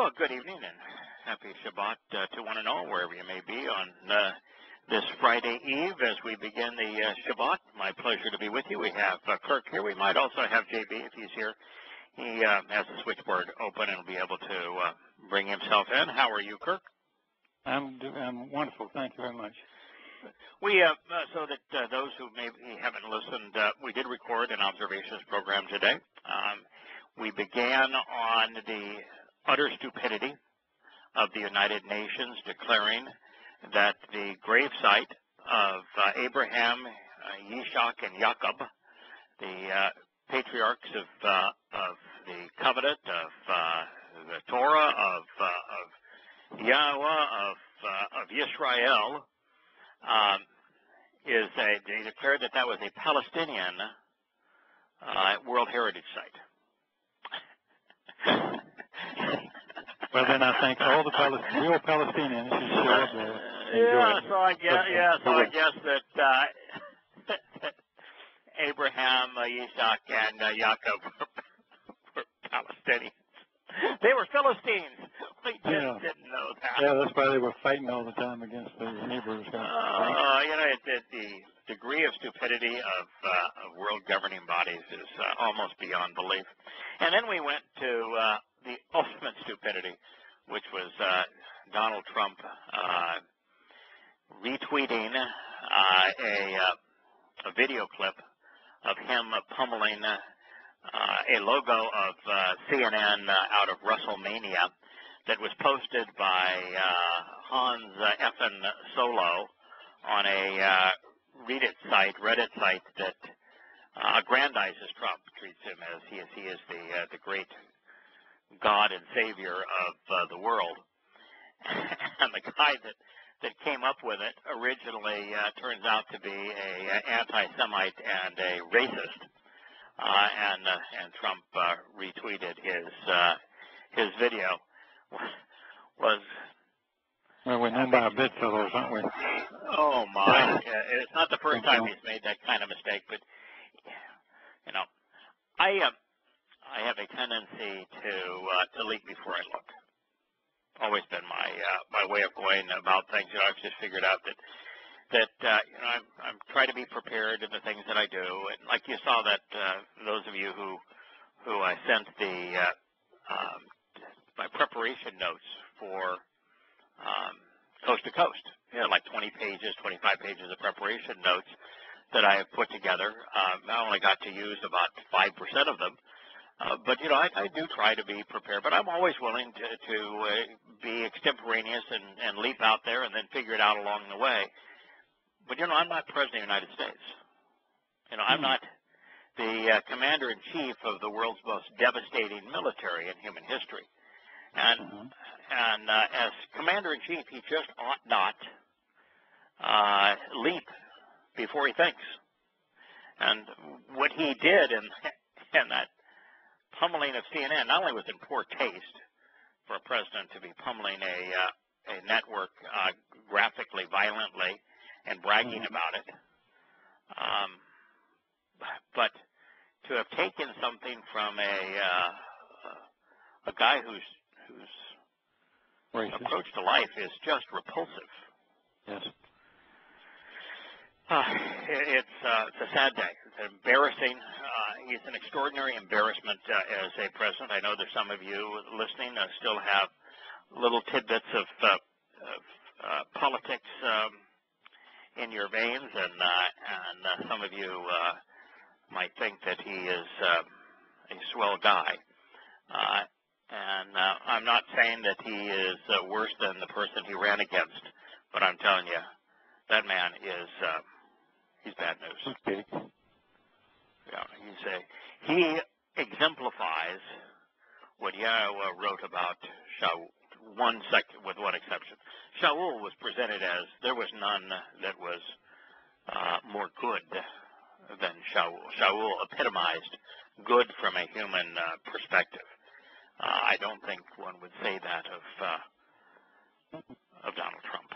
Well, good evening and happy Shabbat to one and all, wherever you may be on this Friday Eve as we begin the Shabbat. My pleasure to be with you. We have Kirk here. We might also have JB if he's here. He has the switchboard open and will be able to bring himself in. How are you, Kirk? I'm wonderful. Thank you very much. We, so that those who maybe haven't listened, we did record an observations program today. We began on the utter stupidity of the United Nations declaring that the gravesite of Abraham, Yitzhak, and Jacob, the patriarchs of the covenant, of the Torah, of Yahowah, of Israel, they declared that was a Palestinian World Heritage Site. Well, then I think all the real Palestinians should show up there. So I guess that Abraham, Yitzhak, and Jacob were Palestinians. They were Philistines. We just didn't know that. Yeah, that's why they were fighting all the time against the Hebrews. The degree of stupidity of world governing bodies is almost beyond belief. And then we went to the ultimate stupidity, which was Donald Trump retweeting a video clip of him pummeling a logo of CNN out of WrestleMania that was posted by Hans Effen Solo on a Reddit site that aggrandizes Trump, treats him as he is the great God and Savior of the world. And the guy that came up with it originally turns out to be a anti-Semite and a racist. And Trump retweeted his video. Well, we're known by our bedfellows, aren't we? Oh my! It's not the first time he's made that kind of mistake, but I have a tendency to leap before I look. Always been my way of going about things. I've just figured out that I'm trying to be prepared in the things that I do, and like you saw that those of you who I sent my preparation notes for Coast to Coast, like 20 pages, 25 pages of preparation notes that I have put together. I only got to use about 5% of them, but I do try to be prepared. But I'm always willing to be extemporaneous and leap out there and then figure it out along the way. But I'm not President of the United States. I'm not the Commander-in-Chief of the world's most devastating military in human history. And as Commander-in-Chief, he just ought not leap before he thinks. And what he did in that pummeling of CNN not only was in poor taste for a president to be pummeling a network graphically, violently, and bragging about it, but to have taken something from a guy whose approach to life is just repulsive. Yes. It's a sad day. It's embarrassing. He's an extraordinary embarrassment as a president. I know that some of you listening still have little tidbits of politics in your veins, and some of you might think that he is a swell guy. And I'm not saying that he is worse than the person he ran against, but I'm telling you, that man is he's bad news. Okay. Yeah, he exemplifies what Yahowah wrote about Shaul, with one exception. Shaul was presented as there was none that was more good than Shaul. Shaul epitomized good from a human perspective. I don't think one would say that of Donald Trump.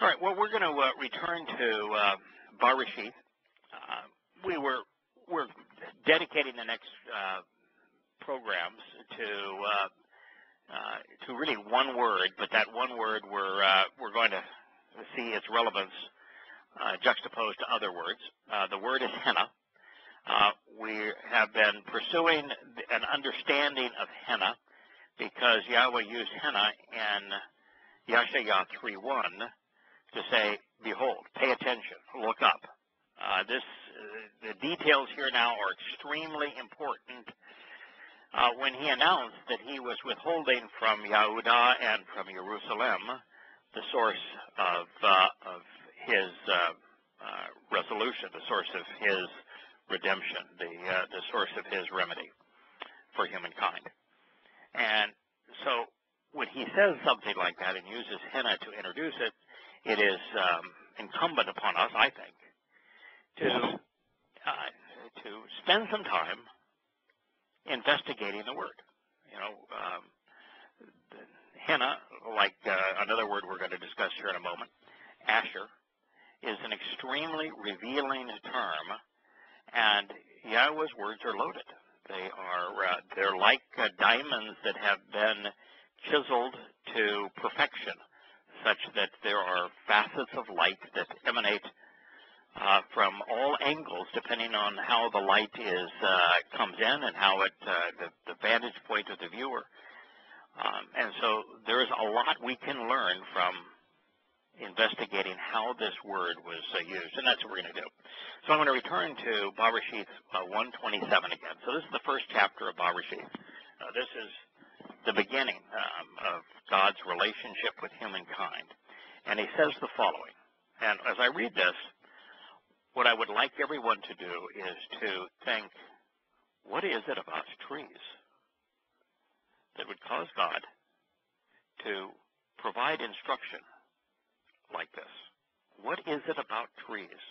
All right, well, we're going to return to Barashit. We're dedicating the next programs to to really one word, but that one word we're going to see its relevance juxtaposed to other words. The word is henna. We have been pursuing an understanding of henna because Yahweh used henna in Yeshayahu 3:1 to say, behold, pay attention, look up. The details here now are extremely important. When he announced that he was withholding from Yehudah and from Jerusalem the source of his resolution, the source of his redemption, the source of his remedy for humankind. And so when he says something like that and uses henna to introduce it, it is incumbent upon us, I think, to spend some time investigating the word. Henna, like another word we're going to discuss here in a moment, Asher, is an extremely revealing term, and Yahweh's words are loaded. They're like diamonds that have been chiseled to perfection, such that there are facets of light that emanate from all angles, depending on how the light comes in and how the vantage point of the viewer. And so there is a lot we can learn from investigating how this word was used, and that's what we're going to do. So I'm going to return to Bereshith 1:27 again. So this is the first chapter of Bereshith. This is the beginning of God's relationship with humankind. And he says the following. And as I read this, what I would like everyone to do is to think, what is it about trees that would cause God to provide instruction like this? What is it about trees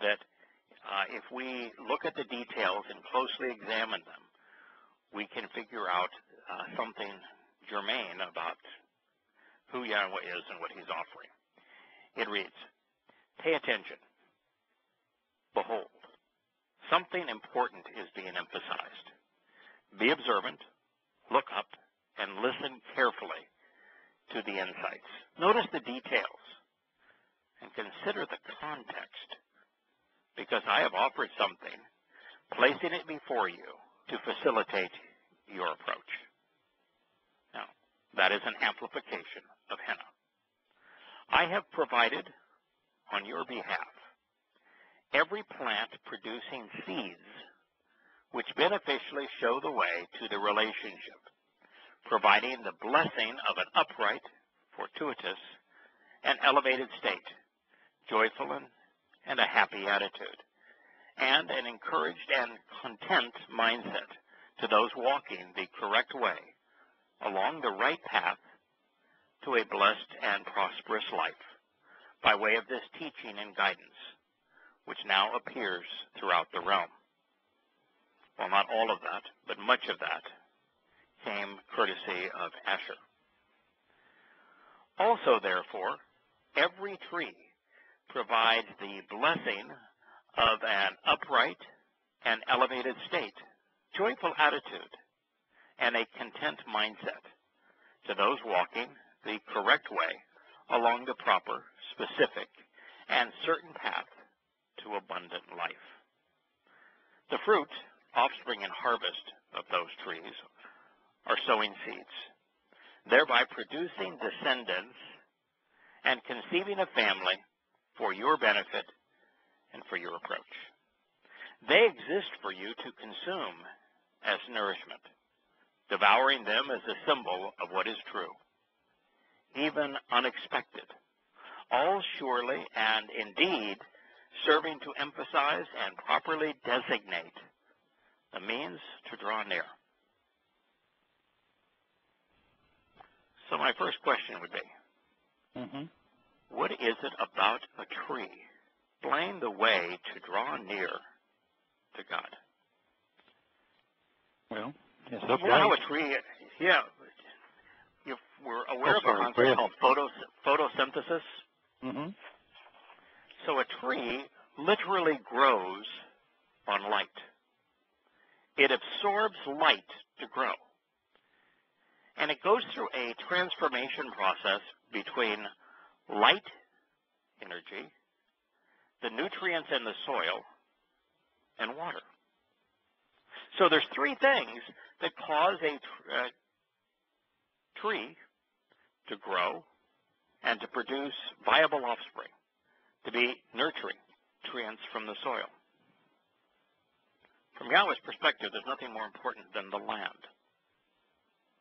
that if we look at the details and closely examine them, we can figure out something germane about who Yahweh is and what he's offering? It reads, pay attention. Behold, something important is being emphasized. Be observant, look up, and listen carefully to the insights. Notice the details and consider the context, because I have offered something, placing it before you to facilitate your approach. Now, that is an amplification of henna. I have provided on your behalf every plant producing seeds which beneficially show the way to the relationship, providing the blessing of an upright, fortuitous, and elevated state, joyful and a happy attitude, and an encouraged and content mindset to those walking the correct way along the right path to a blessed and prosperous life by way of this teaching and guidance, which now appears throughout the realm. Well, not all of that, but much of that came courtesy of Asher. Also, therefore, every tree provides the blessing of an upright and elevated state, joyful attitude, and a content mindset to those walking the correct way along the proper, specific, and certain path to abundant life. The fruit, offspring, and harvest of those trees are sowing seeds, thereby producing descendants and conceiving a family for your benefit and for your approach. They exist for you to consume as nourishment, devouring them as a symbol of what is true, even unexpected, all surely and indeed serving to emphasize and properly designate the means to draw near. So my first question would be, what is it about a tree displaying the way to draw near to God? Well, it's you know how a tree, we're aware of a concept called photosynthesis. Mm-hmm. So a tree literally grows on light. It absorbs light to grow. And And it goes through a transformation process between light energy, the nutrients in the soil, and water. So there's three things that cause a tree to grow and to produce viable offspring, to be nurturing nutrients from the soil. From Yahweh's perspective, there's nothing more important than the land.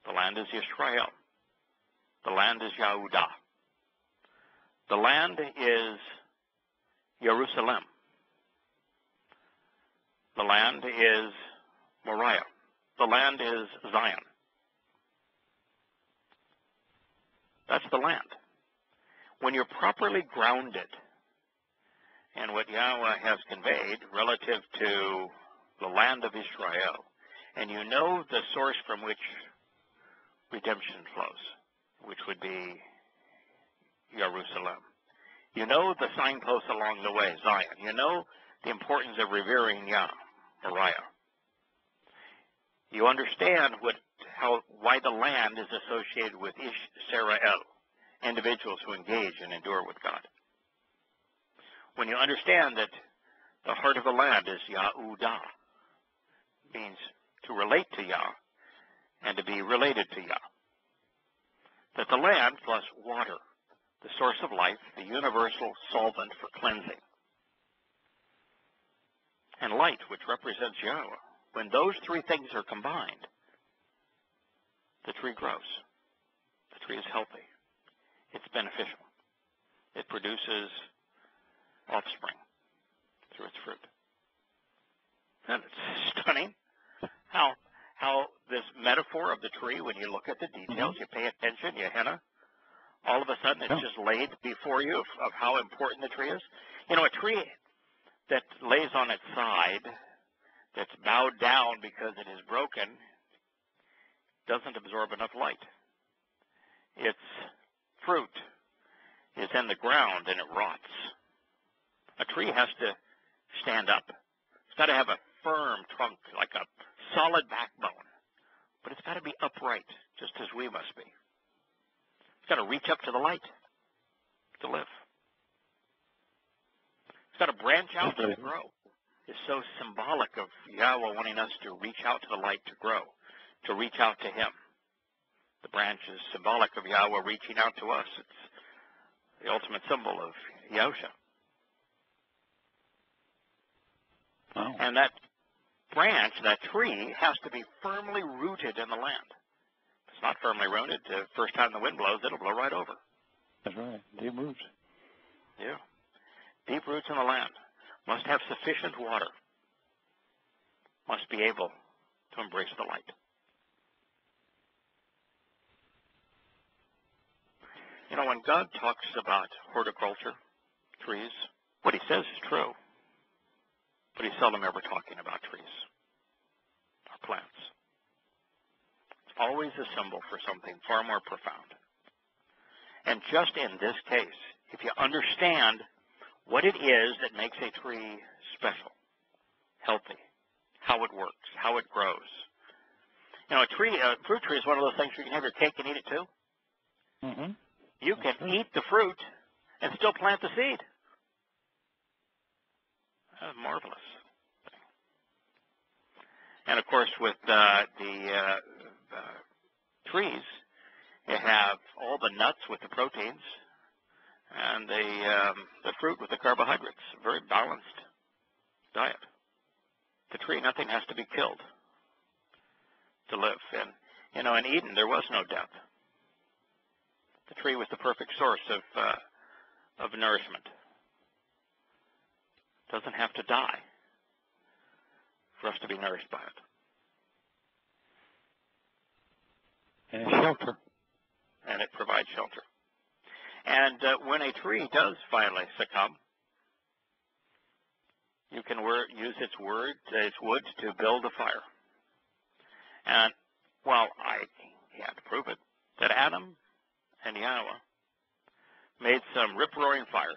The land is Yisrael. The land is Yehudah. The land is Jerusalem. The land is Moriah. The land is Zion. That's the land. When you're properly grounded in what Yahweh has conveyed relative to the land of Israel, and you know the source from which redemption flows, which would be Jerusalem. You know the signposts along the way, Zion. You know the importance of revering Yah, Moriah. You understand why the land is associated with Israel, individuals who engage and endure with God. When you understand that the heart of the land is Yehudah, means to relate to Yah and to be related to Yah. That the land plus water, the source of life, the universal solvent for cleansing, and light, which represents Yahweh, when those three things are combined, the tree grows. The tree is healthy. It's beneficial. It produces offspring through its fruit. And it's stunning how this metaphor of the tree, when you look at the details, you pay attention, you henna, all of a sudden it's just laid before you of how important the tree is. You know, a tree that lays on its side, that's bowed down because it is broken, doesn't absorb enough light. Its fruit is in the ground and it rots. A tree has to stand up. It's got to have a firm trunk, like a solid backbone. But it's got to be upright, just as we must be. It's got to reach up to the light to live. It's got to branch out to grow. It's so symbolic of Yahweh wanting us to reach out to the light to grow, to reach out to Him. The branch is symbolic of Yahweh reaching out to us. It's the ultimate symbol of Yahusha. Wow. And that branch, that tree, has to be firmly rooted in the land. If it's not firmly rooted, the first time the wind blows, it'll blow right over. That's right. Deep roots. Yeah. Deep roots in the land. Must have sufficient water. Must be able to embrace the light. You know, when God talks about horticulture, trees, what He says is true. But He's seldom ever talking about trees or plants. It's always a symbol for something far more profound. And just in this case, if you understand what it is that makes a tree special, healthy, how it works, how it grows. You know, a fruit tree is one of those things where you can have your cake and eat it too. Mm-hmm. You can eat the fruit and still plant the seed. That's marvelous. And of course, with the trees, you have all the nuts with the proteins and the fruit with the carbohydrates. A very balanced diet. The tree, nothing has to be killed to live. And, you know, in Eden, there was no death. The tree was the perfect source of nourishment. It doesn't have to die for us to be nourished by it. And shelter. And it provides shelter. And when a tree does finally succumb, you can use its wood to build a fire. And, well, I can't prove it, that Adam and Yahweh made some rip-roaring fires.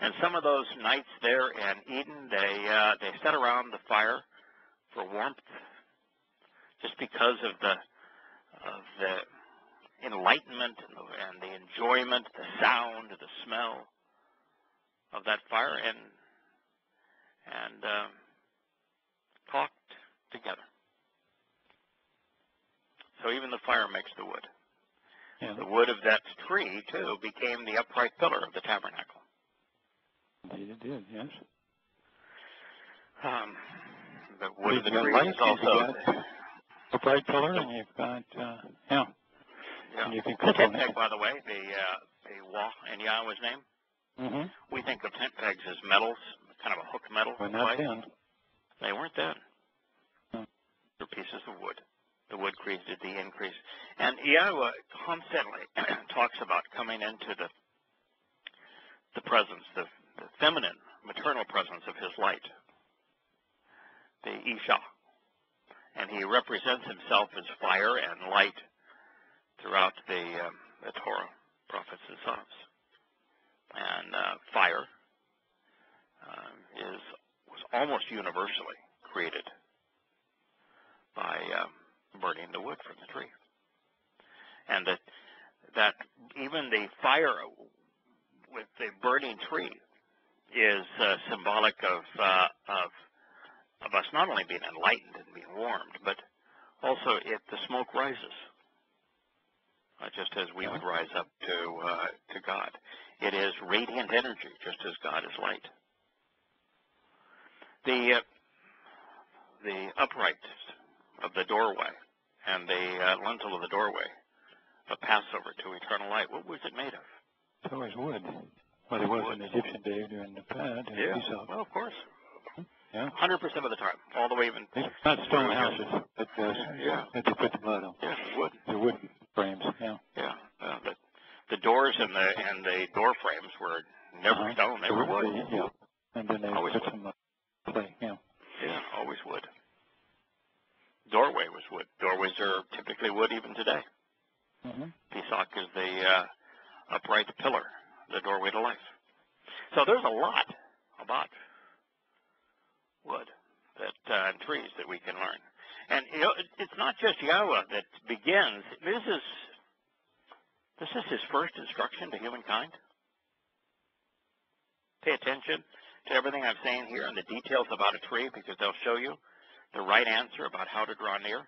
And some of those nights there in Eden, they sat around the fire for warmth, just because of the enlightenment and the enjoyment, the sound, the smell of that fire, and talked together. So even the fire makes the wood. Yeah. The wood of that tree, too, became the upright pillar of the tabernacle. Indeed it did, yes. The wood of the You've got tree light, is also... you've got upright pillar, and you've got, Yeah. and you can The cook tent on it. peg, by the way, the wah in Yahweh's name, Mm-hmm. we think of tent pegs as metals, kind of a hooked metal. But not then. They weren't then. No. They're pieces of wood. The wood created the increase. And Yahweh constantly talks about coming into the presence, the feminine, maternal presence of his light, the Isha. And he represents himself as fire and light throughout the Torah, prophets and Psalms. And fire was almost universally created by burning the wood from the tree. And that even the fire with the burning tree is symbolic of us not only being enlightened and being warmed, but also the smoke rises, just as we would rise up to God. It is radiant energy, just as God is light. The upright of the doorway and the lintel of the doorway of Passover to eternal light, what was it made of? It's always wood. Well, it was in Egyptian day during the past. Yeah, well, of course. Yeah. 100% of the time, all the way even. It's not stone houses, but yeah. that they put the blood on. Yeah, wood. The wood frames, yeah. Yeah, the doors and the door frames were never stone; they were wood. Yeah, and then they always put wood. some clay. Yeah. Yeah, always wood. Doorway was wood. Doorways are typically wood even today. Mm-hmm. Pesach is the upright pillar, the doorway to life. So there's a lot about wood and trees that we can learn. And it's not just Yahweh that begins. This is his first instruction to humankind. Pay attention to everything I'm saying here and the details about a tree, because they'll show you the right answer about how to draw near.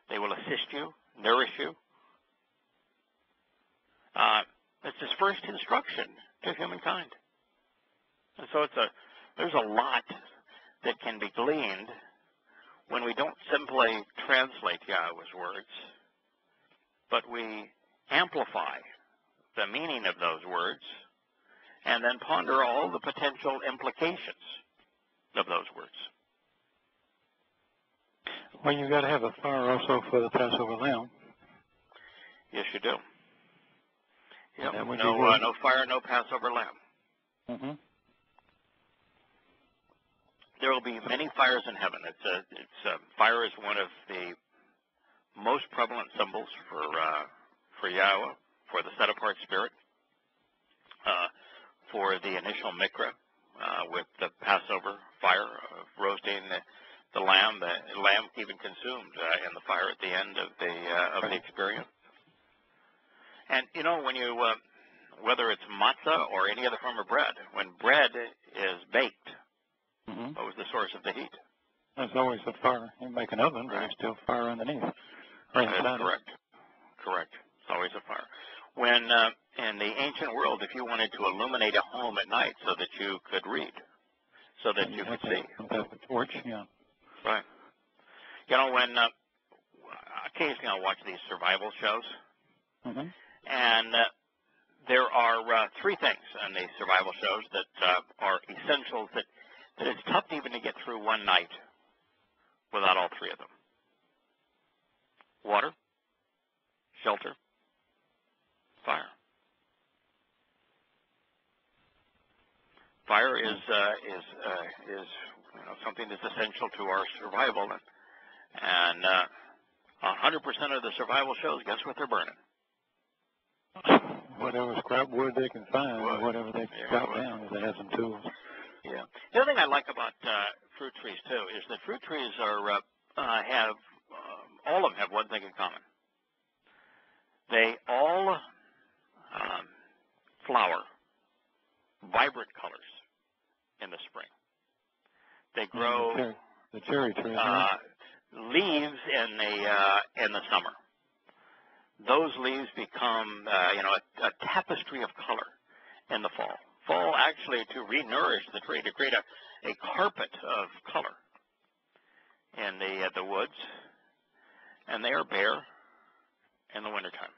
They will assist you, nourish you. It's his first instruction to humankind. And so there's a lot that can be gleaned when we don't simply translate Yahweh's words, but we amplify the meaning of those words and then ponder all the potential implications of those words. Well, you've got to have a fire also for the Passover lamb. Yes, you do. Yep. No No fire, no Passover lamb. Mm-hmm. There will be many fires in heaven. Fire is one of the most prevalent symbols for Yahweh, for the set-apart spirit, for the initial mikra with the Passover fire of roasting the lamb. The lamb even consumed in the fire at the end of the experience. And when you whether it's matzah or any other form of bread, when bread is baked, mm-hmm. what was the source of the heat? There's always a fire. You make an oven, but there's still fire underneath. Right inside. Correct. It's always a fire. When in the ancient world, if you wanted to illuminate a home at night so that you could read, so that you could see. Have a torch, yeah. Right. When occasionally I'll watch these survival shows, mm-hmm. and there are three things in these survival shows that are essentials that it's tough even to get through one night without all three of them. Water, shelter, fire. Fire is something that's essential to our survival, and 100% of the survival shows, guess what they're burning? Whatever scrap wood they can find, or whatever they chop down, if they have some tools. Yeah. The other thing I like about fruit trees too is that fruit trees are all of them have one thing in common. They all flower vibrant colors in the spring. They grow the cherry tree, leaves in the summer. Those leaves become a tapestry of color in the fall. Fall actually to re-nourish the tree, to create a carpet of color in the woods, and they are bare in the wintertime.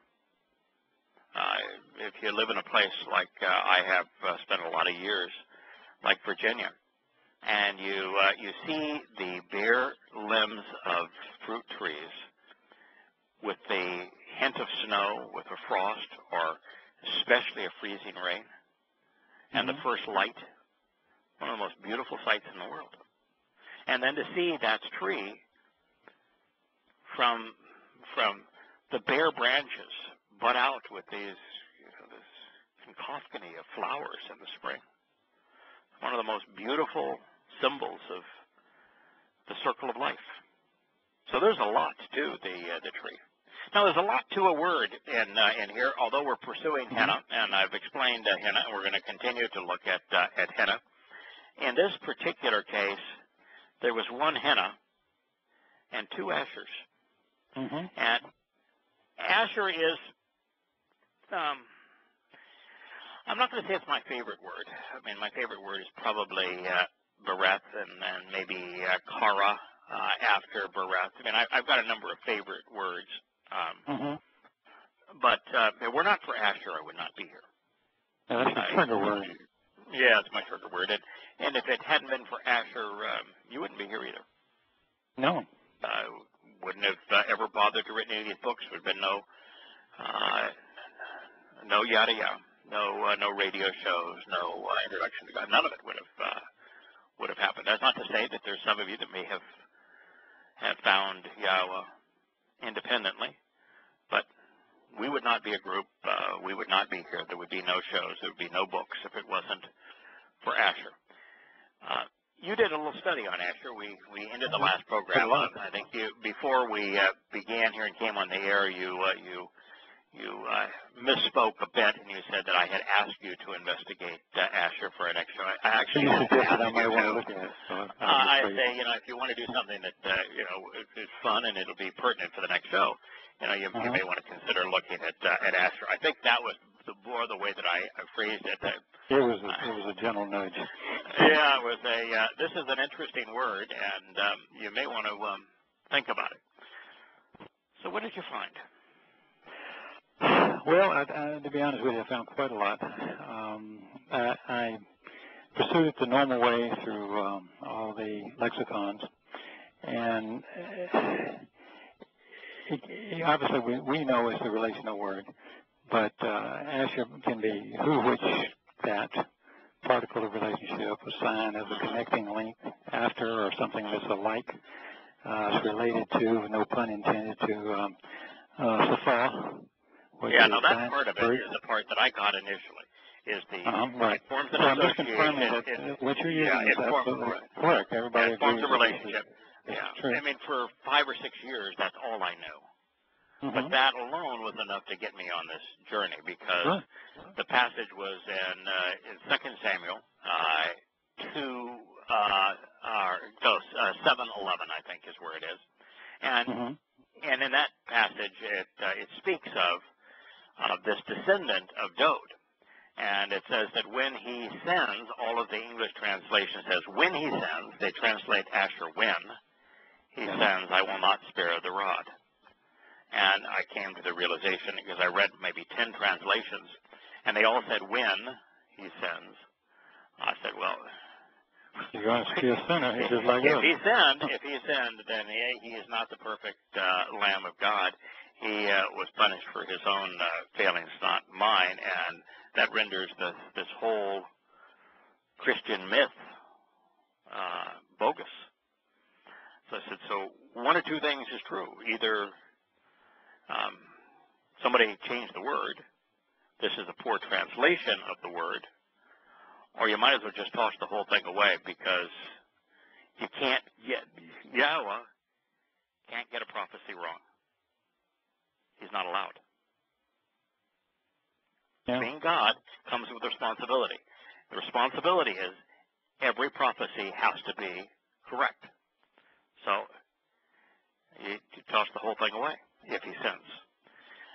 If you live in a place like I have spent a lot of years, like Virginia, and you see the bare limbs of fruit trees with the hint of snow, with a frost, or especially a freezing rain, and the first light, one of the most beautiful sights in the world. And then to see that tree from the bare branches bud out with these, this cacophony of flowers in the spring. One of the most beautiful symbols of the circle of life. So there's a lot to the tree. Now there's a lot to a word in here, although we're pursuing henna, and I've explained henna, and we're going to continue to look at henna. In this particular case, there was one henna and two ashers. And asher is, I'm not going to say it's my favorite word. I mean, my favorite word is probably bereth and maybe kara after bereth. I mean, I've got a number of favorite words. But if it were not for asher, I would not be here. Yeah, that's a trigger word. Yeah, it's my trigger word. And if it hadn't been for asher, you wouldn't be here either. No. Wouldn't have ever bothered to write any of these books. Would have been no Yada Yahweh, no radio shows, no introduction to God. None of it would have happened. That's not to say that there's some of you that may have found Yahowah independently, but we would not be a group. We would not be here. There would be no shows. There would be no books if it wasn't for Asher. You did a little study on Asher. We ended the last program. I think before we began here and came on the air, you misspoke a bit, and you said that I had asked you to investigate Asher for an extra. I actually asked you to. I say, if you want to do something that is fun and it'll be pertinent for the next show, you may want to consider looking at Asher. I think that was more the way that I phrased it. It was a gentle nudge. Yeah, it was this is an interesting word, and you may want to think about it. So what did you find? Well, to be honest with you, I found quite a lot. I pursued it the normal way through all the lexicons, and obviously we know it's a relational word, but Asher can be who, which, that, particle of relationship, a sign of a connecting link, after, or something that's alike. It's related to, no pun intended, to Safa. Yeah, no, that part of it is the part that I got initially, is the it forms an association. What you're using is absolutely correct. Everybody agrees. It forms a relationship. Yeah, true. I mean, for 5 or 6 years, that's all I knew. But that alone was enough to get me on this journey, because the passage was in 2 Samuel 7:11, I think is where it is. And in that passage, it speaks of this descendant of Dod. And it says that when he sends, all of the English translation says, when he sends, they translate Asher when, he sends, I will not spare the rod. And I came to the realization, because I read maybe 10 translations, and they all said when he sends. I said, well, you're going to be a sinner. He's just like us. If he send, then he is not the perfect Lamb of God. He was punished for his own failings, not mine, and that renders this whole Christian myth bogus. So I said, so one or two things is true. Either somebody changed the word, this is a poor translation of the word, or you might as well just toss the whole thing away, because you can't get, Yahowah can't get a prophecy wrong. He's not allowed. Yeah. Being God comes with responsibility. The responsibility is every prophecy has to be correct. So you toss the whole thing away if he sins.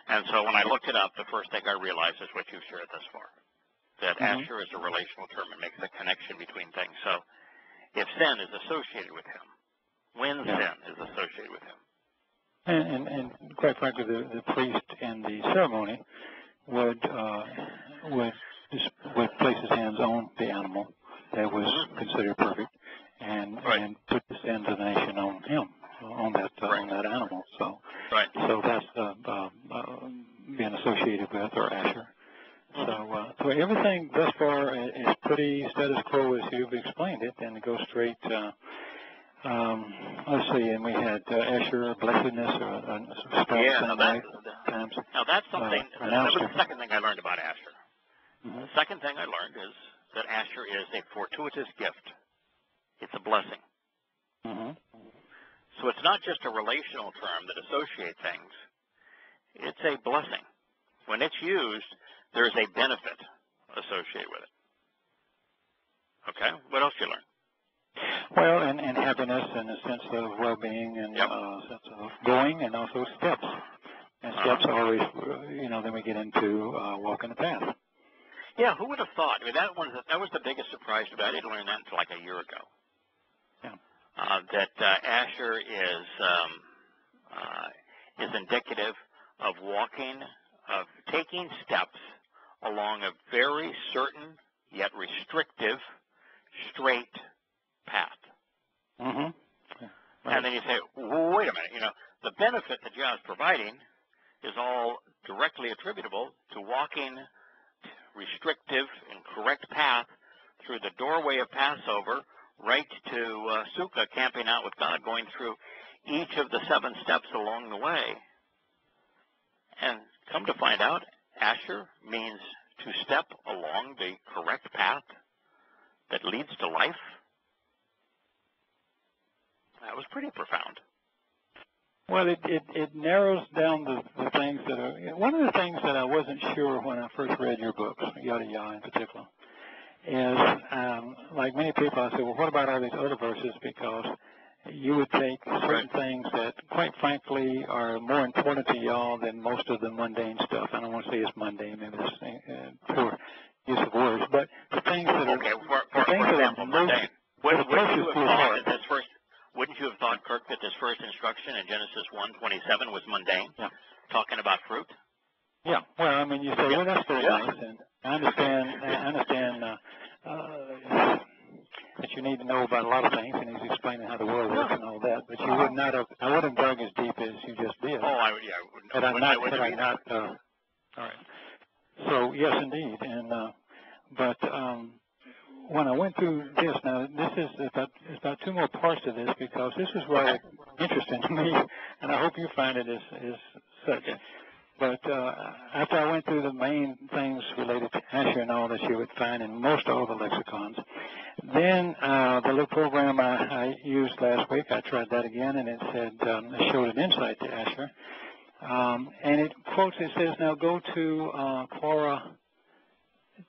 And so when I looked it up, the first thing I realized is what you've shared thus far, that Asher is a relational term. It makes a connection between things. So if sin is associated with him, when sin is associated with him. And quite frankly, the priest in the ceremony would place his hands on the animal that was considered perfect, and put the sins of the nation on him, on that animal. So that's being associated with, or Asher. So everything thus far is pretty status quo as you've explained it, and it goes straight. Let's see, and we had Asher, blessedness, or times. Now that's something. That was the second thing I learned about Asher. The second thing I learned is that Asher is a fortuitous gift. It's a blessing. So it's not just a relational term that associates things. It's a blessing. When it's used, there's a benefit associated with it. Okay? What else did you learn? Well, and happiness and a sense of well-being and a sense of going, and also steps. And steps are always, then we get into walking the path. Yeah, who would have thought? I mean, that was the biggest surprise to me. I didn't learn that until like a year ago. Yeah. That Asher is indicative of walking, of taking steps along a very certain yet restrictive, straight path. And then you say, well, wait a minute, the benefit that God is providing is all directly attributable to walking restrictive and correct path through the doorway of Passover right to Sukkah, camping out with God, going through each of the 7 steps along the way. And come to find out, Asher means to step along the correct path that leads to life. That was pretty profound. Well, it narrows down the things that are... One of the things that I wasn't sure when I first read your books, Yada Yahweh in particular, is, like many people, I said, well, what about all these other verses? Because you would take certain things that, quite frankly, are more important to y'all than most of the mundane stuff. I don't want to say it's mundane, maybe it's poor use of words, but the things that are... Okay, for example, mundane. Wouldn't you have thought, Kirk, that this first instruction in Genesis 1:27 was mundane? Yeah. Talking about fruit? Yeah. Well, I mean, you say, well, that's very nice, and I understand that you need to know about a lot of things, and he's explaining how the world works and all that, but you would not have, I wouldn't have dug as deep as you just did. Oh, I wouldn't. All right. So, yes, indeed, and, but, when I went through this, now this is about 2 more parts to this, because this is rather interesting to me, and I hope you find it as such. But after I went through the main things related to Asher and all that you would find in most all the lexicons, then the little program I used last week, I tried that again, and it said, it showed an insight to Asher. And it quotes, it says, now go to Torah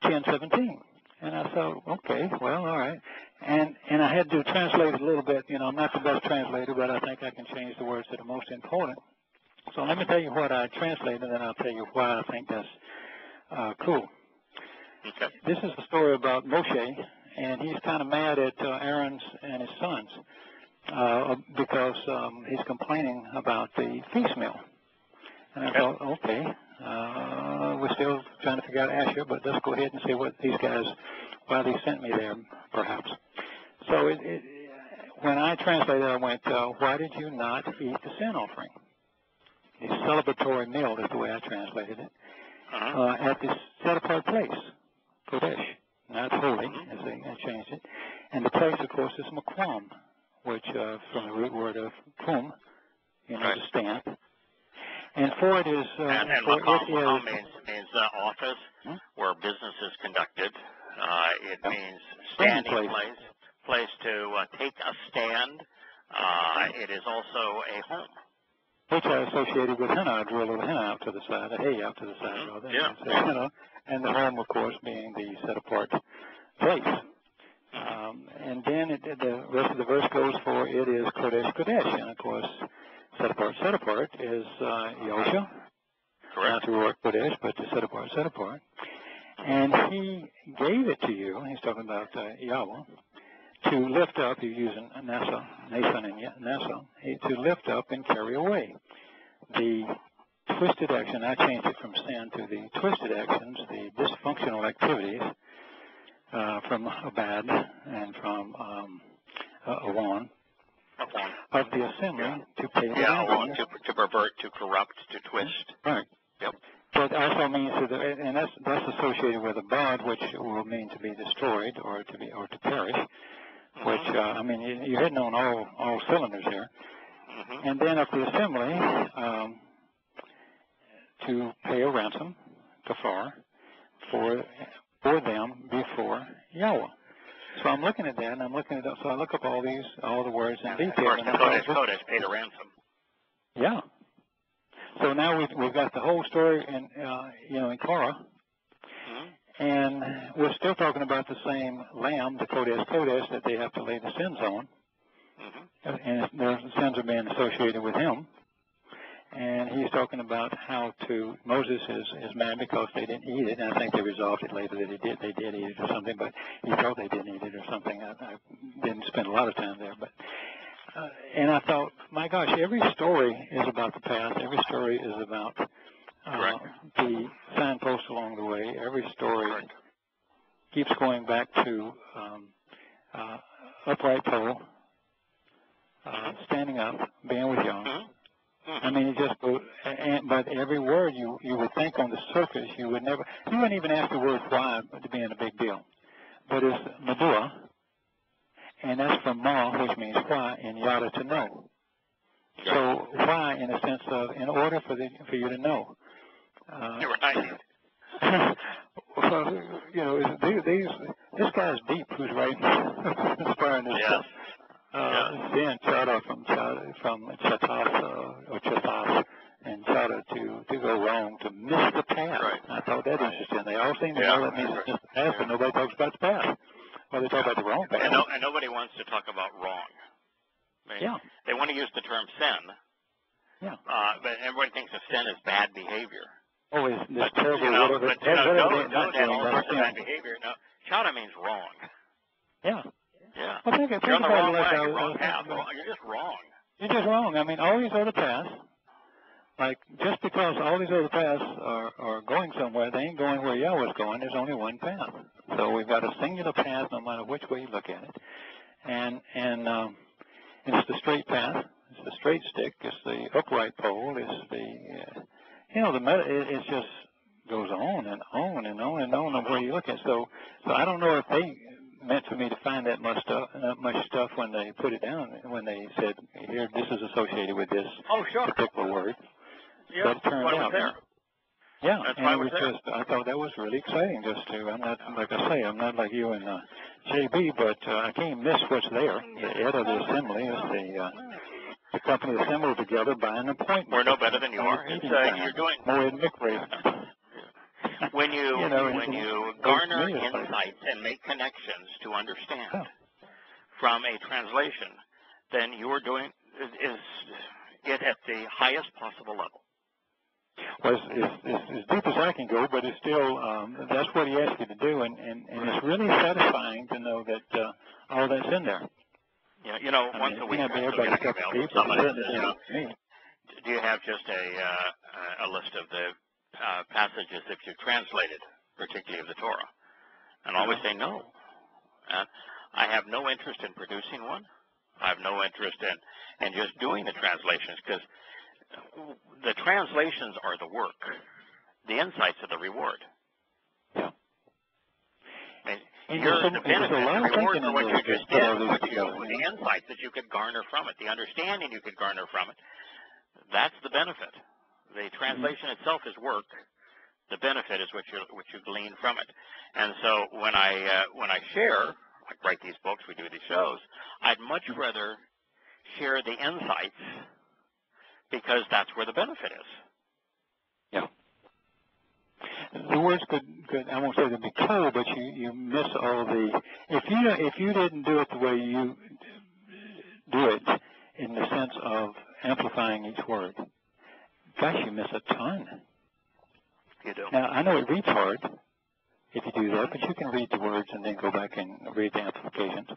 10:17. And I thought, okay, well, all right. And I had to translate it a little bit. I'm not the best translator, but I think I can change the words that are most important. So let me tell you what I translated, and then I'll tell you why I think that's cool. Okay. This is a story about Moshe, and he's kind of mad at Aaron and his sons because he's complaining about the feast meal. And I thought, okay, we're still trying to figure out Asher, but let's go ahead and see what these guys, why they sent me there, perhaps. So when I translated, I went, why did you not eat the sin offering? The celebratory meal is the way I translated it. At this set-apart place, Kodesh. Now it's holy, as they changed it. And the place, of course, is Maquam, which from the root word of kum, to stand. And for it is... and Maquam means office, where business is conducted. It means standing place to take a stand. It is also a home. which I associated with henna. I drew a little henna out to the side, a hay out to the side, rather. Yeah. And the home, of course, being the set-apart place. And then the rest of the verse goes for it is Kodesh, Kodesh. And, of course, set apart is Yosha. Not the word Kodesh, but the set apart. And he gave it to you, he's talking about Yahweh, to lift up, he's using Nathan and Nasa, to lift up and carry away. The twisted action, I changed it from sin to the twisted actions, the dysfunctional activities from Abad and from Awan of the assembly to pay the Awan, to pervert, to corrupt, to twist. Right. Yep. But also means and that's associated with Abad, which will mean to be destroyed or to perish. Which I mean, you're hitting on all cylinders here. And then of the assembly to pay a ransom, kafar, for them before Yahweh. So I'm looking at that, and so I look up all the words in detail. Of course, Kodesh paid a ransom. Yeah. So now we've got the whole story in Torah, and we're still talking about the same lamb, the Kodesh that they have to lay the sins on, and the sins are being associated with him. And he's talking about how Moses is mad because they didn't eat it, and I think they resolved it later that they did eat it or something, but he thought they didn't eat it or something. I didn't spend a lot of time there, but and I thought, my gosh, every story is about the past. Every story is about the signposts along the way. Every story keeps going back to upright pole, standing up, being with Yahweh. I mean, it just goes, but every word you would think on the surface, you wouldn't even ask the word why to be in a big deal. But it's Madua, and that's from Ma, which means why, and Yada, to know. So why, in a sense of, in order for you to know. This guy's deep who's writing, inspiring this stuff. Then Chada from Chatas or Chatas and Chada to go wrong, to miss the path. I thought that interesting. They all seem to know that means it's just the path, but nobody talks about the path. Well, they talk about the wrong path. And nobody wants to talk about wrong. I mean, they want to use the term sin. But everybody thinks of sin as bad behavior. Oh, it's terrible. Don't have all sorts of bad behavior. No, Chada means wrong. Yeah. Well, you're on the wrong way. You're wrong path. You're just wrong. You're just wrong. I mean, all these other paths, like just because all these other paths are going somewhere, they ain't going where Yahweh's going. There's only one path. So we've got a singular path, no matter which way you look at it, and it's the straight path. It's the straight stick. It's the upright pole. It's the it just goes on and on and on and on where you look at. So I don't know if they meant for me to find that much stuff when they put it down, when they said, here, this is associated with this particular word. But it turned out there. Yeah, and it was just, I thought that was really exciting just to, I'm not, like I say, I'm not like you and JB, but I can't miss what's there. The head of the assembly is the company assembled together by an appointment. We're no better than you are. You're doing more than McRae. When you garner insights and make connections to understand from a translation, then you're doing it at the highest possible level. Well, it's as deep as I can go, but it's still, that's what he asked you to do, and it's really satisfying to know that all that's in there. Yeah, once a week I still get an email from somebody that says, do you have just a list of the passages that you translated, particularly of the Torah? And I always say no. I have no interest in producing one. I have no interest in just doing the translations, because the translations are the work. The insights are the reward. Yeah. The benefit, the reward for what you just did, the insights that you could garner from it, the understanding you could garner from it, that's the benefit. The translation itself is work. The benefit is what you glean from it. And so when I share, like write these books, we do these shows, I'd much rather share the insights, because that's where the benefit is. Yeah. The words could I won't say they'd be cold, but you miss all the if you didn't do it the way you do it in the sense of amplifying each word, gosh, you miss a ton. You do. Now I know it reads hard if you do that, but you can read the words and then go back and read the amplifications.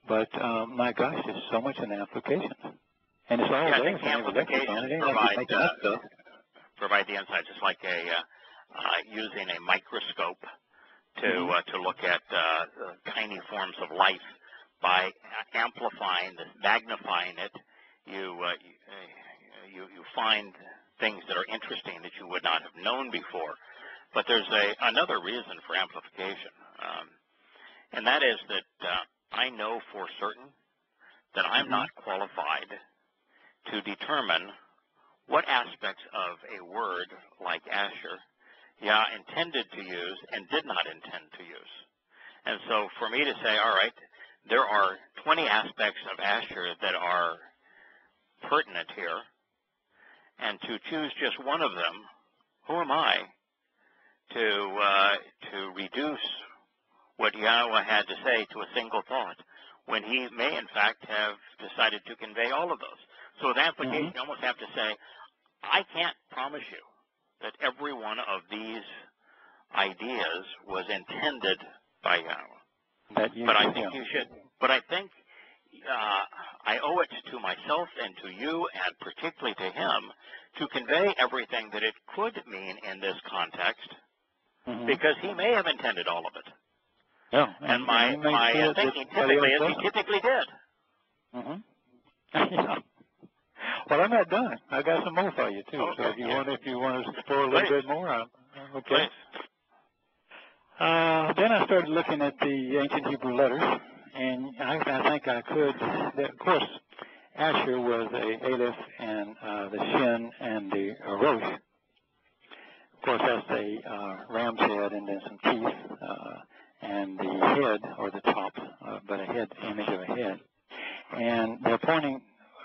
But my gosh, there's so much in the amplification, and it's all there. The amplifications provide the insight, just like using a microscope to look at tiny forms of life. By amplifying this, magnifying it, you find things that are interesting that you would not have known before. But there's another reason for amplification, and that is that I know for certain that I'm not qualified to determine what aspects of a word like Asher Yah intended to use and did not intend to use. And so for me to say, all right, there are 20 aspects of Asher that are pertinent here, and to choose just one of them, who am I to reduce what Yahweh had to say to a single thought, when he may in fact have decided to convey all of those? So with amplification, you almost have to say, I can't promise you that every one of these ideas was intended by Yahweh. But I think you should. But I think I owe it to myself and to you, and particularly to him, to convey everything that it could mean in this context, because he may have intended all of it. Yeah, and my thinking typically is he typically did. Yeah. Well, I'm not done. I got some more for you too. Okay. So if you want to explore a little bit more, I'm okay. Please. Then I started looking at the ancient Hebrew letters, and I think I could. Of course, Asher was a Aleph, and the Shin and the Rosh. Of course, that's a ram's head and then some teeth, and the head, or the top, but a head, image of a head. And they're pointing,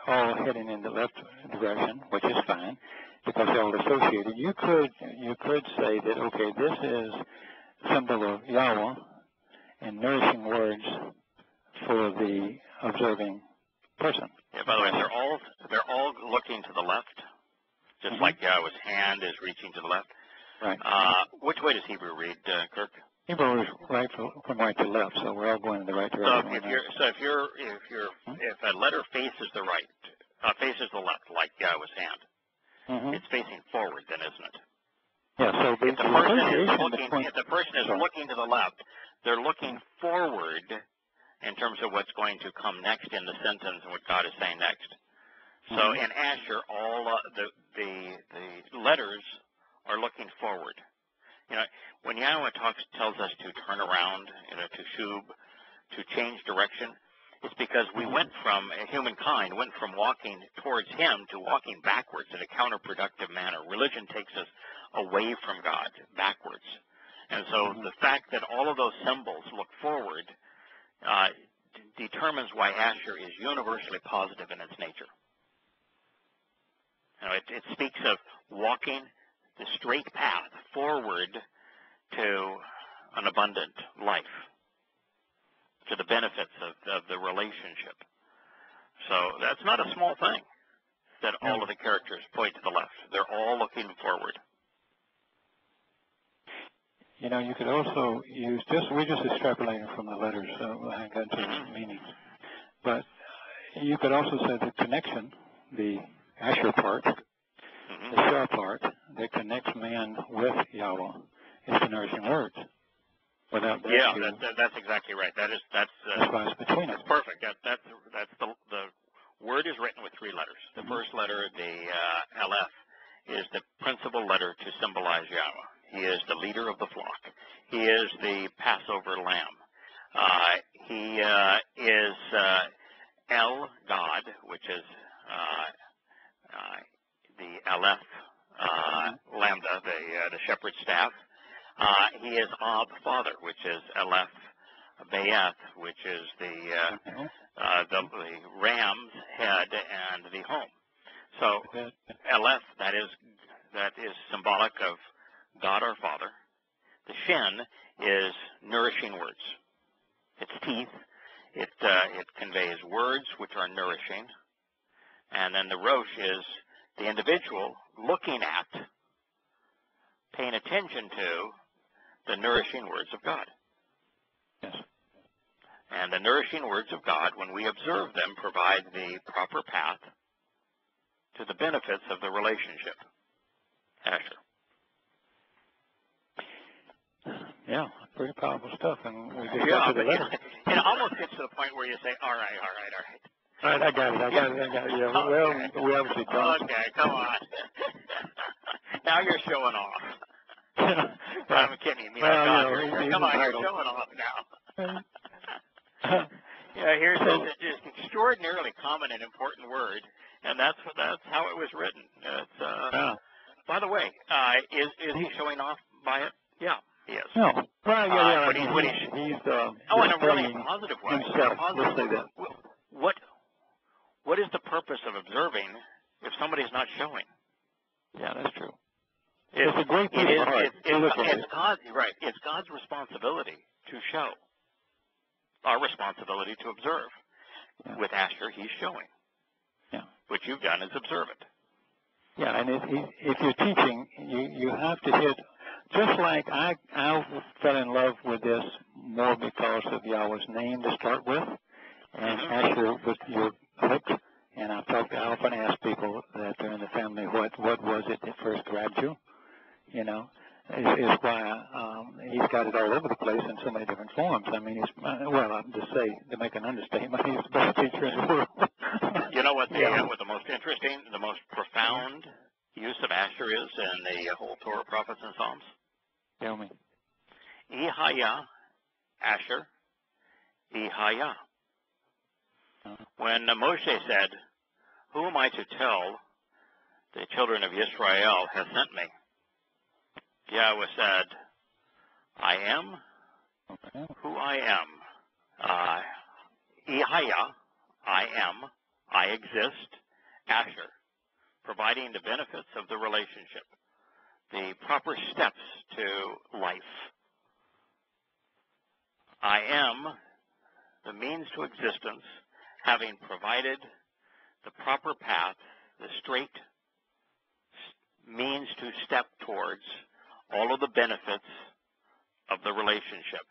all heading in the left direction, which is fine, because they're all associated. You could say that, okay, this is symbol of Yahweh and nourishing words for the observing person. Yeah, by the way, they're all looking to the left, just like Yahweh's hand is reaching to the left. Right. Which way does Hebrew read, Kirk? Hebrew is from right to left, so we're all going in the right direction. If a letter faces the right, faces the left, like Yahweh's hand, it's facing forward, then, isn't it? Yeah. So if the person is looking to the left, they're looking forward in terms of what's going to come next in the sentence and what God is saying next. So in Asher, all the letters are looking forward. You know, when Yahweh tells us to turn around, to shub, to change direction, it's because we humankind went from walking towards him to walking backwards in a counterproductive manner. Religion takes us away from God, backwards. And so the fact that all of those symbols look forward determines why Asher is universally positive in its nature. You know, it speaks of walking the straight path forward to an abundant life, to the benefits of the relationship. So that's not a small thing that all of the characters point to the left. They're all looking forward. You know, you could also use we're just extrapolating from the letters, so I got into the meanings. But you could also say the connection, the Asher part, the Shah part, that connects man with Yahweh, is the nourishing words. Without that, that's exactly right. That's between that's perfect. That's the word is written with three letters. The first letter, the Aleph, is the principal letter to symbolize Yahweh. He is the leader of the flock. He is the Passover lamb. He is El, God, which is the Aleph, Lambda, the shepherd's staff. He is Ab, Father, which is Aleph, Bayeth, which is the ram's head and the home. So, Aleph, that is symbolic of God our Father. The Shin is nourishing words. It's teeth. It conveys words which are nourishing. And then the Rosh is the individual looking at, paying attention to the nourishing words of God. Yes. And the nourishing words of God, when we observe them, provide the proper path to the benefits of the relationship. Asher. Yeah, pretty powerful stuff. And we just Yeah, got to the letter. It almost gets to the point where you say, all right. All right, I got it. Yeah, Okay. well, we obviously don't. Okay, come on. Now you're showing off. I'm kidding. Come on, you're showing off now. Yeah, here's this extraordinarily common and important word, and that's how it was written. It's, By the way, is he showing off by it? Yeah, he is. No. Well, yeah. He's in a really positive way. Himself. Let's say that. What is the purpose of observing if somebody's not showing? Yeah, that's true. It's a great piece of art. It's God's responsibility to show. Our responsibility to observe. Yeah. With Asher, he's showing. Yeah. What you've done is observe it. Yeah, and if you're teaching, you have to hit, just like I fell in love with this more because of Yahweh's name to start with, and Asher was your hook, and I often ask people that they're in the family, what was it that first grabbed you? You know, is why he's got it all over the place in so many different forms. I mean, to make an understatement, he's the best teacher in the world. You know what the most interesting, the most profound use of Asher is in the whole Torah, prophets, and Psalms? Tell me. Ihaya, Asher, Ihaya. When Moshe said, "Who am I to tell the children of Israel has sent me?" Yahweh said, "I am who I am." Ihaya, I am, I exist, Asher, providing the benefits of the relationship, the proper steps to life. I am the means to existence, having provided the proper path, the straight means to step towards all of the benefits of the relationship.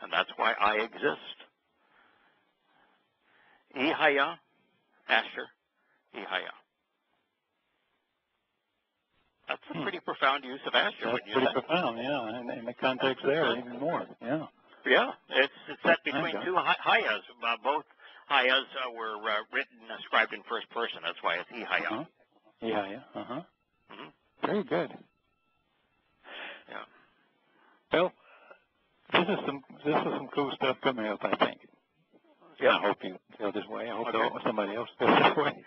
And that's why I exist. Ihaya, Asher, Ihaya. That's a pretty profound use of Asher. That's pretty profound, yeah. And in the context there, even more, yeah. Yeah, it's set between two hayas. Both hayas were ascribed in first person. That's why it's Ihaya. Ihaya, Very good. Yeah. Well, this is some cool stuff coming up, I think. Yeah, I hope you feel this way. I hope somebody else feels this way.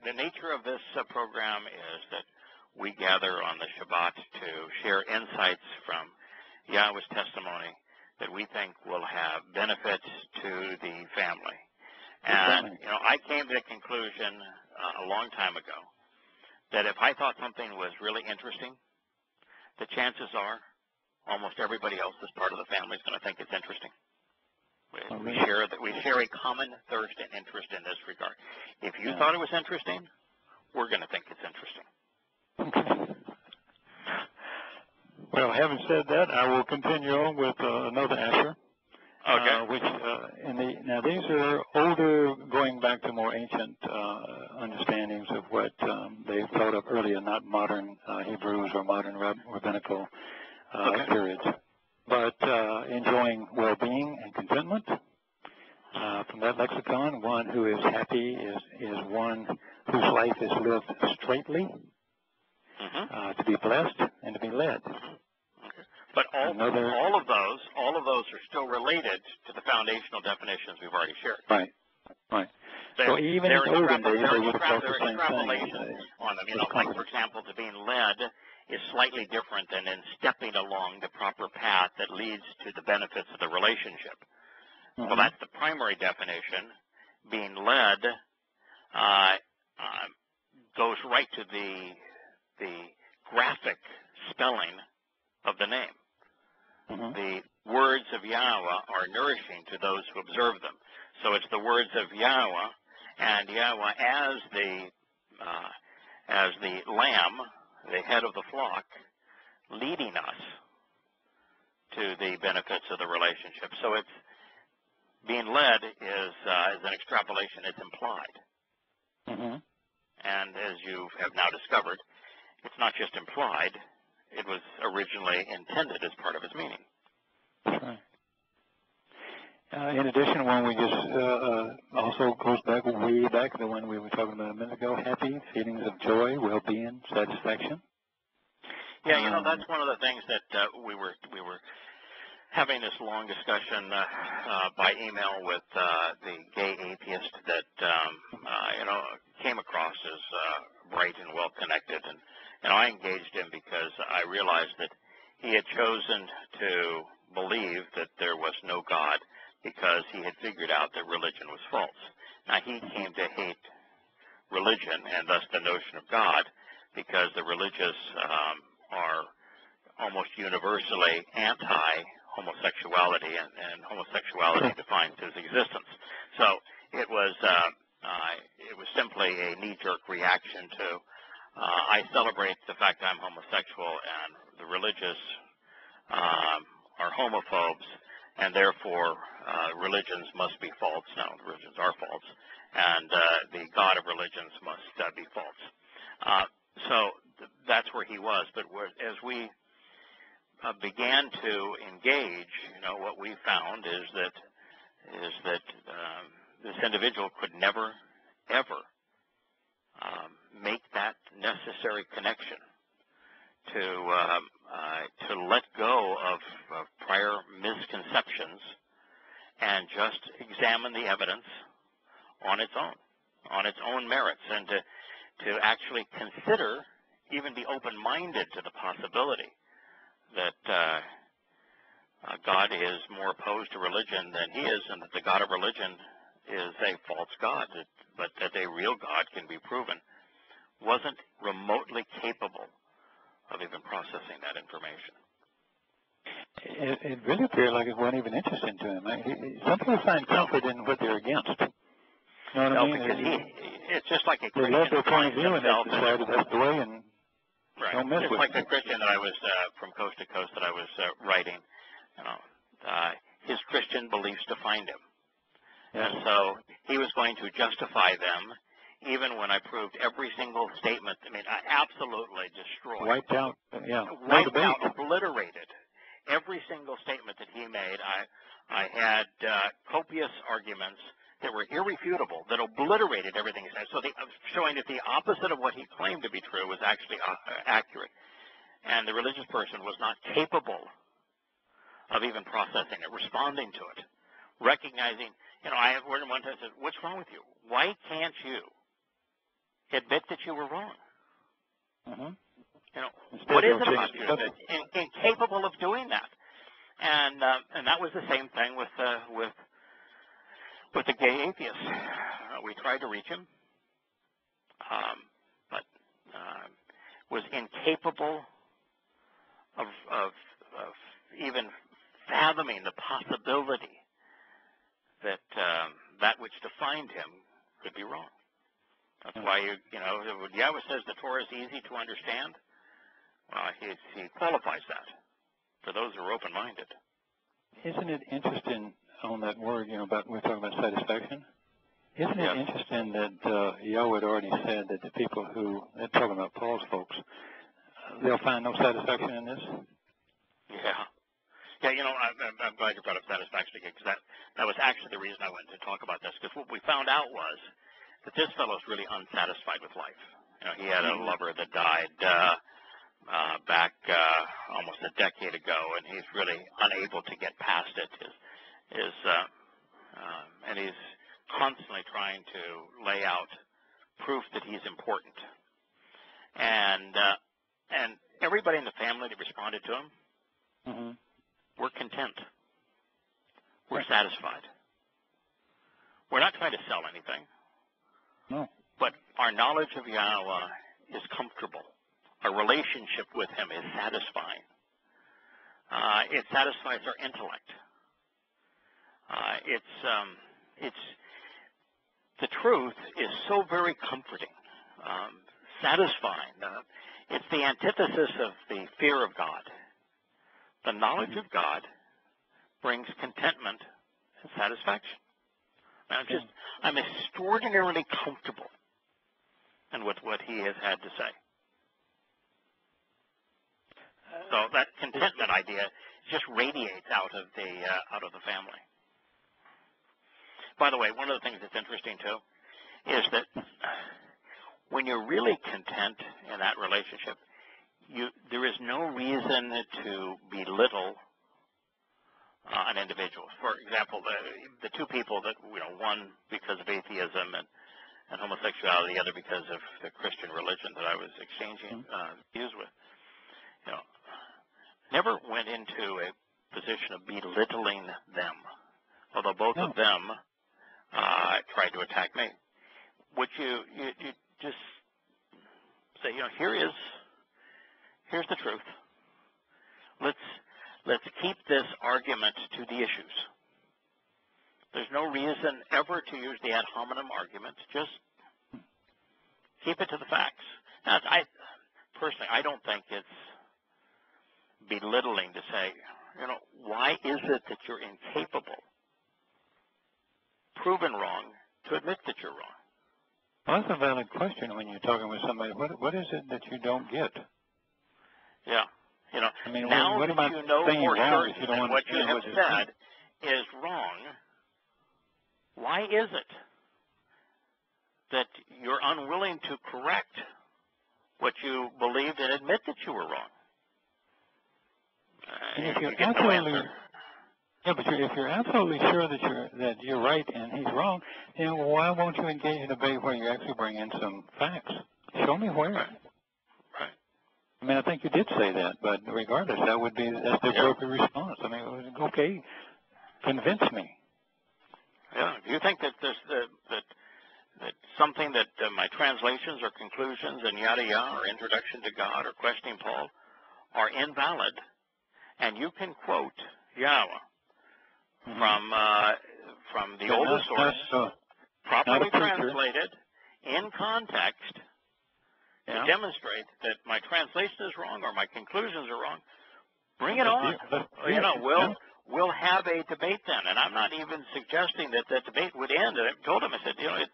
The nature of this program is that we gather on the Shabbat to share insights from Yahweh's testimony that we think will have benefits to the family. And, I came to the conclusion a long time ago that if I thought something was really interesting, the chances are almost everybody else as part of the family is going to think it's interesting. We share a common thirst and interest in this regard. If you thought it was interesting, we're going to think it's interesting. Okay. Well, having said that, I will continue on with another Asher. Okay. Now these are older, going back to more ancient understandings of what they thought of earlier, not modern Hebrews or modern rabbinical periods, but enjoying well-being and contentment. From that lexicon, one who is happy is one whose life is lived straightly, to be blessed and to be led. But all of those are still related to the foundational definitions we've already shared. Right. So even in the olden days, they would have felt the same thing. On them. Like, for example, to being led is slightly different than in stepping along the proper path that leads to the benefits of the relationship. Well, that's the primary definition. being led goes right to the graphic spelling of the name. Mm-hmm. The words of Yahweh are nourishing to those who observe them. So it's the words of Yahweh, and Yahweh as the lamb, the head of the flock, leading us to the benefits of the relationship. So it's being led is an extrapolation. It's implied. Mm-hmm. And as you have now discovered, it's not just implied. It was originally intended as part of its meaning. That's right. In addition, one we just also goes back way back to the one we were talking about a minute ago, happy, feelings of joy, well-being, satisfaction. Yeah, that's one of the things that we were having this long discussion by email with the gay atheist that came across as bright and well connected, and I engaged him because I realized that he had chosen to believe that there was no God because he had figured out that religion was false. Now he came to hate religion and thus the notion of God because the religious are almost universally anti-homosexuality, and homosexuality defines his existence. So it was simply a knee-jerk reaction to I celebrate the fact I'm homosexual, and the religious are homophobes, and therefore religions must be false. No, religions are false, and the God of religions must be false. So that's where he was. But as we began to engage, what we found is that this individual could never, ever make that necessary connection to let go of prior misconceptions and just examine the evidence on its own merits, and to actually consider, even be open-minded to the possibility that God is more opposed to religion than he is, and that the God of religion is a false God, but that a real God can be proven, wasn't remotely capable of even processing that information. It really appeared like it wasn't even interesting to him. Some people find comfort in what they're against. You know what I mean? Because it's just like a Christian. They love their point of view, and they decided that's the way, and right. Don't mess it's with like it. a Christian that I was from coast to coast that I was writing. His Christian beliefs defined him, and so he was going to justify them, even when I proved every single statement. I mean, I absolutely destroyed, wiped out, obliterated every single statement that he made. I had copious arguments that were irrefutable, that obliterated everything he said. So showing that the opposite of what he claimed to be true was actually accurate. And the religious person was not capable of even processing it, responding to it, recognizing, I have word one time said, what's wrong with you? Why can't you admit that you were wrong? Mm-hmm. What is it about you that's incapable of doing that? And that was the same thing with the gay atheist. We tried to reach him, but was incapable of even fathoming the possibility that that which defined him could be wrong. That's why when Yahweh says the Torah is easy to understand, he qualifies that for those who are open-minded. Isn't it interesting on that word, about we're talking about satisfaction? Isn't it interesting that Yahweh had already said that the people who, they're talking about Paul's folks, they'll find no satisfaction in this? Yeah. Yeah, I'm glad you brought up satisfaction again, because that was actually the reason I wanted to talk about this, because what we found out was that this fellow is really unsatisfied with life. He had a lover that died back almost a decade ago, and he's really unable to get past it. And he's constantly trying to lay out proof that he's important. And everybody in the family that responded to him, we're content. We're satisfied. We're not trying to sell anything. No. But our knowledge of Yahowah is comfortable. Our relationship with him is satisfying. It satisfies our intellect. The truth is so very comforting, satisfying. It's the antithesis of the fear of God. The knowledge of God brings contentment and satisfaction. I'm extraordinarily comfortable in with what he has had to say. So that contentment idea just radiates out of the family. By the way, one of the things that's interesting too is that when you're really content in that relationship, there is no reason to belittle an individual. For example, the two people that, one because of atheism and homosexuality, the other because of the Christian religion that I was exchanging views with, never went into a position of belittling them, although both of them tried to attack me. Would you just say, here's the truth. Let's keep this argument to the issues. There's no reason ever to use the ad hominem argument. Just keep it to the facts. Now, personally, I don't think it's belittling to say, why is it that you're incapable, proven wrong, to admit that you're wrong? Well, that's a valid question when you're talking with somebody. What is it that you don't get? Yeah. Now what about you know saying for wrong certain if you don't that what you have understand said is wrong, why is it that you're unwilling to correct what you believed and admit that you were wrong? And if you're you get no answer. But if you're absolutely sure that you're right and he's wrong, then why won't you engage in a debate where you actually bring in some facts? Show me where. Right. I think you did say that, but regardless, that's the appropriate response. Okay, convince me. Yeah. Do you think that that something that my translations or conclusions in Yada Yahweh or Introduction to God or Questioning Paul are invalid, and you can quote Yahweh from the oldest source, properly translated, in context, to demonstrate that my translation is wrong or my conclusions are wrong? Bring it on. We'll have a debate then, and I'm not even suggesting that the debate would end. And I told him, I said, it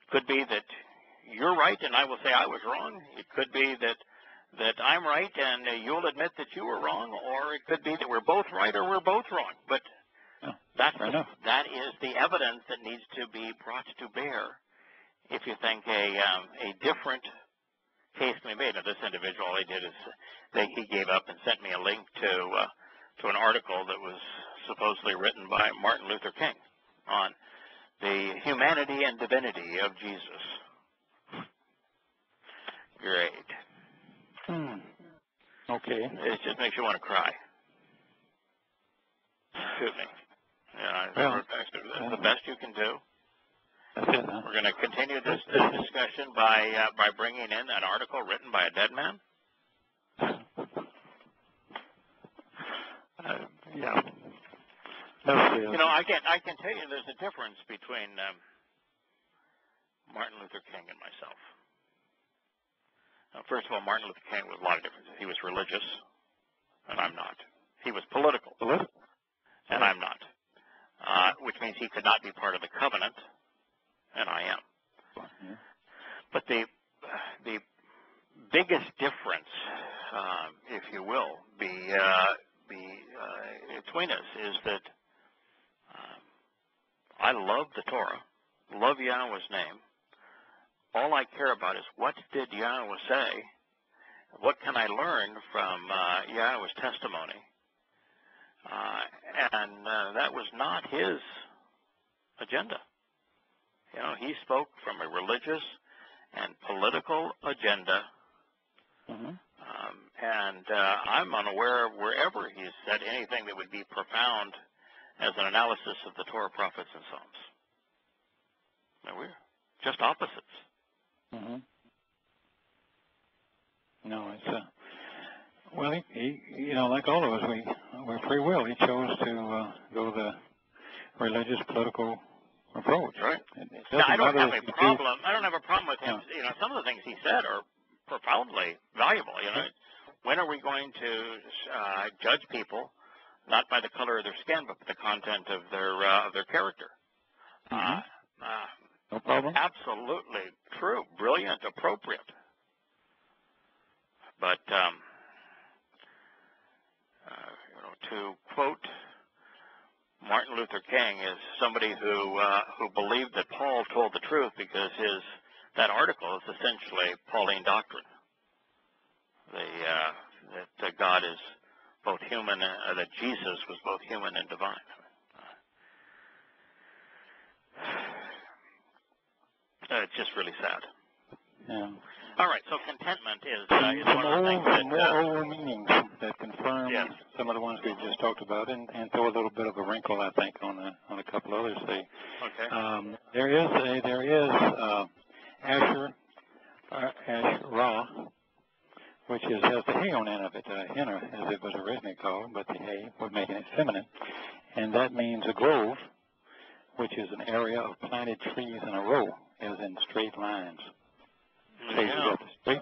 could be that you're right and I will say I was wrong. It could be that I'm right and you'll admit that you were wrong, or it could be that we're both right or we're both wrong. But that is the evidence that needs to be brought to bear if you think a different case can be made. Now, this individual, all he did is he gave up and sent me a link to an article that was supposedly written by Martin Luther King on the humanity and divinity of Jesus. Great. Okay. It just makes you want to cry. Shoot me. That's the best you can do. That's it, huh? We're going to continue this discussion by bringing in an article written by a dead man. Yeah. No, I can tell you there's a difference between Martin Luther King and myself. Now, first of all, Martin Luther King was a lot of differences. He was religious, and I'm not. He was political, and I'm not. Which means he could not be part of the covenant, and I am. But the biggest difference, if you will, between us is that I love the Torah, love Yahweh's name. All I care about is what did Yahweh say? What can I learn from Yahweh's testimony? And that was not his agenda. He spoke from a religious and political agenda. And I'm unaware of wherever he said anything that would be profound as an analysis of the Torah, prophets, and Psalms. No, we're just opposites. Mm-hmm. No, it's well, he, you know, like all of us, we're free will. He chose to go the religious, political approach. Right. Now, I don't have a problem. I don't have a problem with him. You know, some of the things he said are profoundly valuable. You know, when are we going to judge people not by the color of their skin, but by the content of their character? No problem. Absolutely true, brilliant, appropriate. But you know, to quote Martin Luther King is somebody who believed that Paul told the truth because that article is essentially Pauline doctrine. That God is both human, that Jesus was both human and divine. It's just really sad. Yeah. All right, so contentment is one of the things that... more old meanings that confirm some of the ones we just talked about, and throw a little bit of a wrinkle, I think, on a couple others. Okay. There is Asherah, which has the hay on the end of it, henna, as it was originally called, but the hay was making it feminine, and that means a grove, which is an area of planted trees in a row, as in straight lines. So you got the straight,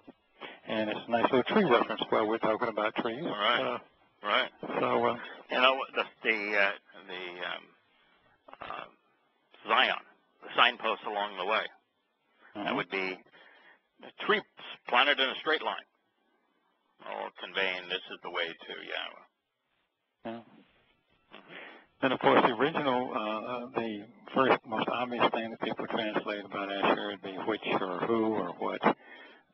and it's a nice little tree reference while we're talking about trees. Right. Right. So you know, the Zion, the signposts along the way, that would be the tree planted in a straight line, all conveying this is the way to Yahweh. Yeah. And of course, the original, the first most obvious thing that people translate about Asher would be which or who or what,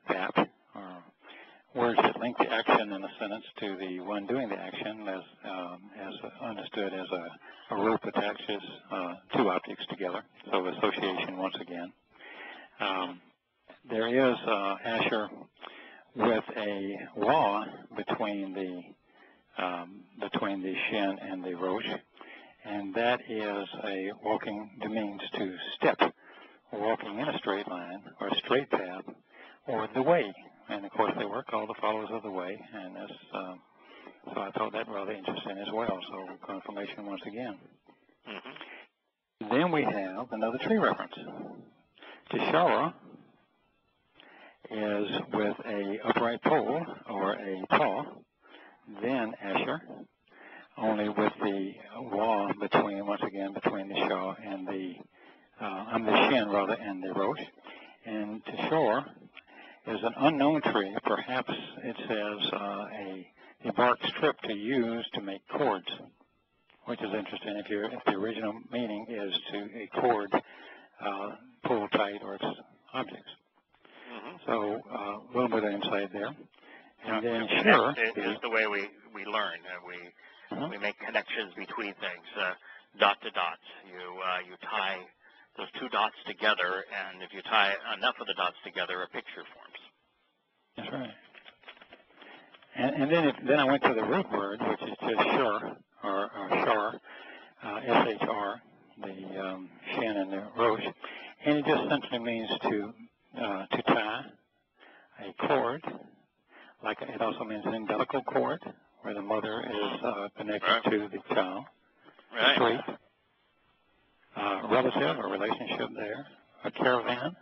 that, or words that link the action in a sentence to the one doing the action, as understood as a rope attaches two objects together. So association once again. There is Asher with a wah between the shin and the rosh. And that is means to step, walking in a straight line, or a straight path, or the way. And of course, they were called the followers of the way, and that's, so I thought that rather interesting as well. So confirmation once again. Then we have another tree reference. Towrah is with a upright pole or a paw, then Asher, only with the wall between the shaw and the shin rather, and the rosh. And Towrah is an unknown tree. Perhaps it says a bark strip to use to make cords, which is interesting. If the original meaning is to a cord pull tight or its objects. So a little bit of insight there. And then is the way we learn. We make connections between things, dot to dots. You tie those two dots together, and if you tie enough of the dots together, a picture forms. That's right. And then I went to the root word, which is just shur, or shar, S-H-R, the shin and the rosh, and it just simply means to tie a cord. Like it also means an umbilical cord, where the mother is connected to the child. Straight. Relative or relationship there. A caravan.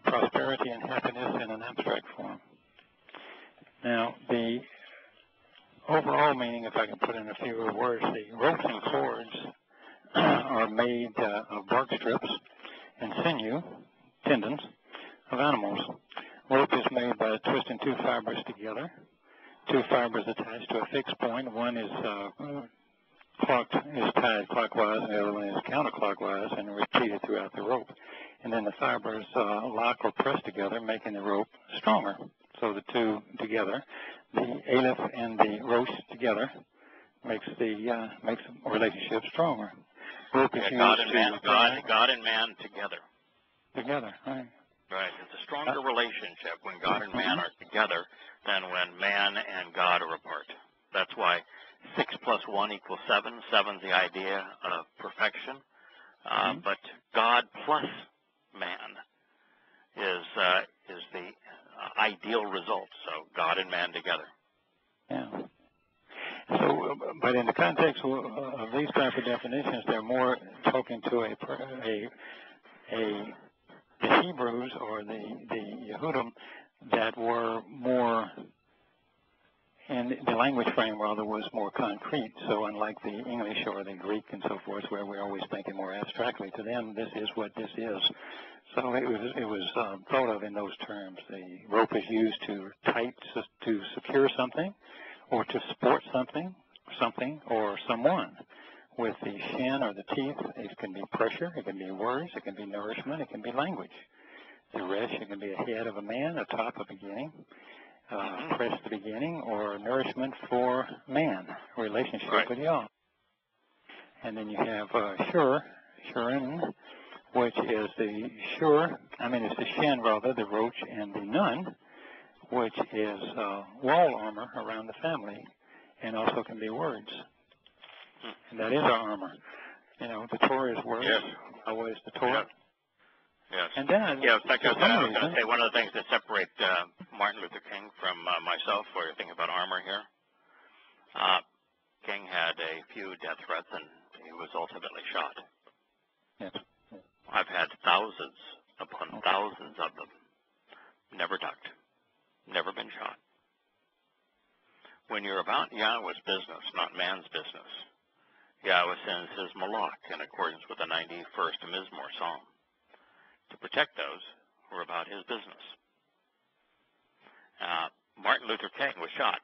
Prosperity and happiness in an abstract form. Now, the overall meaning, if I can put in a few words, the ropes and cords are made of bark strips and sinew, tendons, of animals. Rope is made by twisting two fibers together. Two fibers attached to a fixed point. One is tied clockwise, and the other one is counterclockwise, and repeated throughout the rope. And then the fibers lock or press together, making the rope stronger. So the two together, the aleph and the rosh together, makes the relationship stronger. Rope is used God and man together. Together, right. Right. It's a stronger relationship when God and man are together than when man and God are apart. That's why 6 + 1 = 7. 7's the idea of perfection. But God plus will result. So God and man together. Yeah. So, but in the context of these type of definitions, they're more talking to the Hebrews or the Yehudim that were more in the language frame, rather, was more concrete. So unlike the English or the Greek and so forth, where we're always thinking more abstractly, to them, this is what this is. So it was thought of in those terms. The rope is used to secure something, or to support something, or someone. With the shin or the teeth, it can be pressure, it can be words, it can be nourishment, it can be language. The resh, it can be a head of a man, a top, a beginning, press the beginning, or nourishment for man, relationship with Yah. And then you have shurin, which is the it's the shin rather, the roach, and the nun, which is wall armor around the family, and also can be words. And that is our armor. You know, the Torah is words. Yes. Yahweh is the Torah. Yes. And then, yeah, in fact, I was going to say one of the things that separate Martin Luther King from myself, while you're thinking about armor here, King had a few death threats, and he was ultimately shot. Yes. I've had thousands upon thousands of them. Never ducked. Never been shot. When you're about Yahweh's business, not man's business, Yahweh sends his malach in accordance with the 91st Mizmor Psalm to protect those who are about his business. Martin Luther King was shot.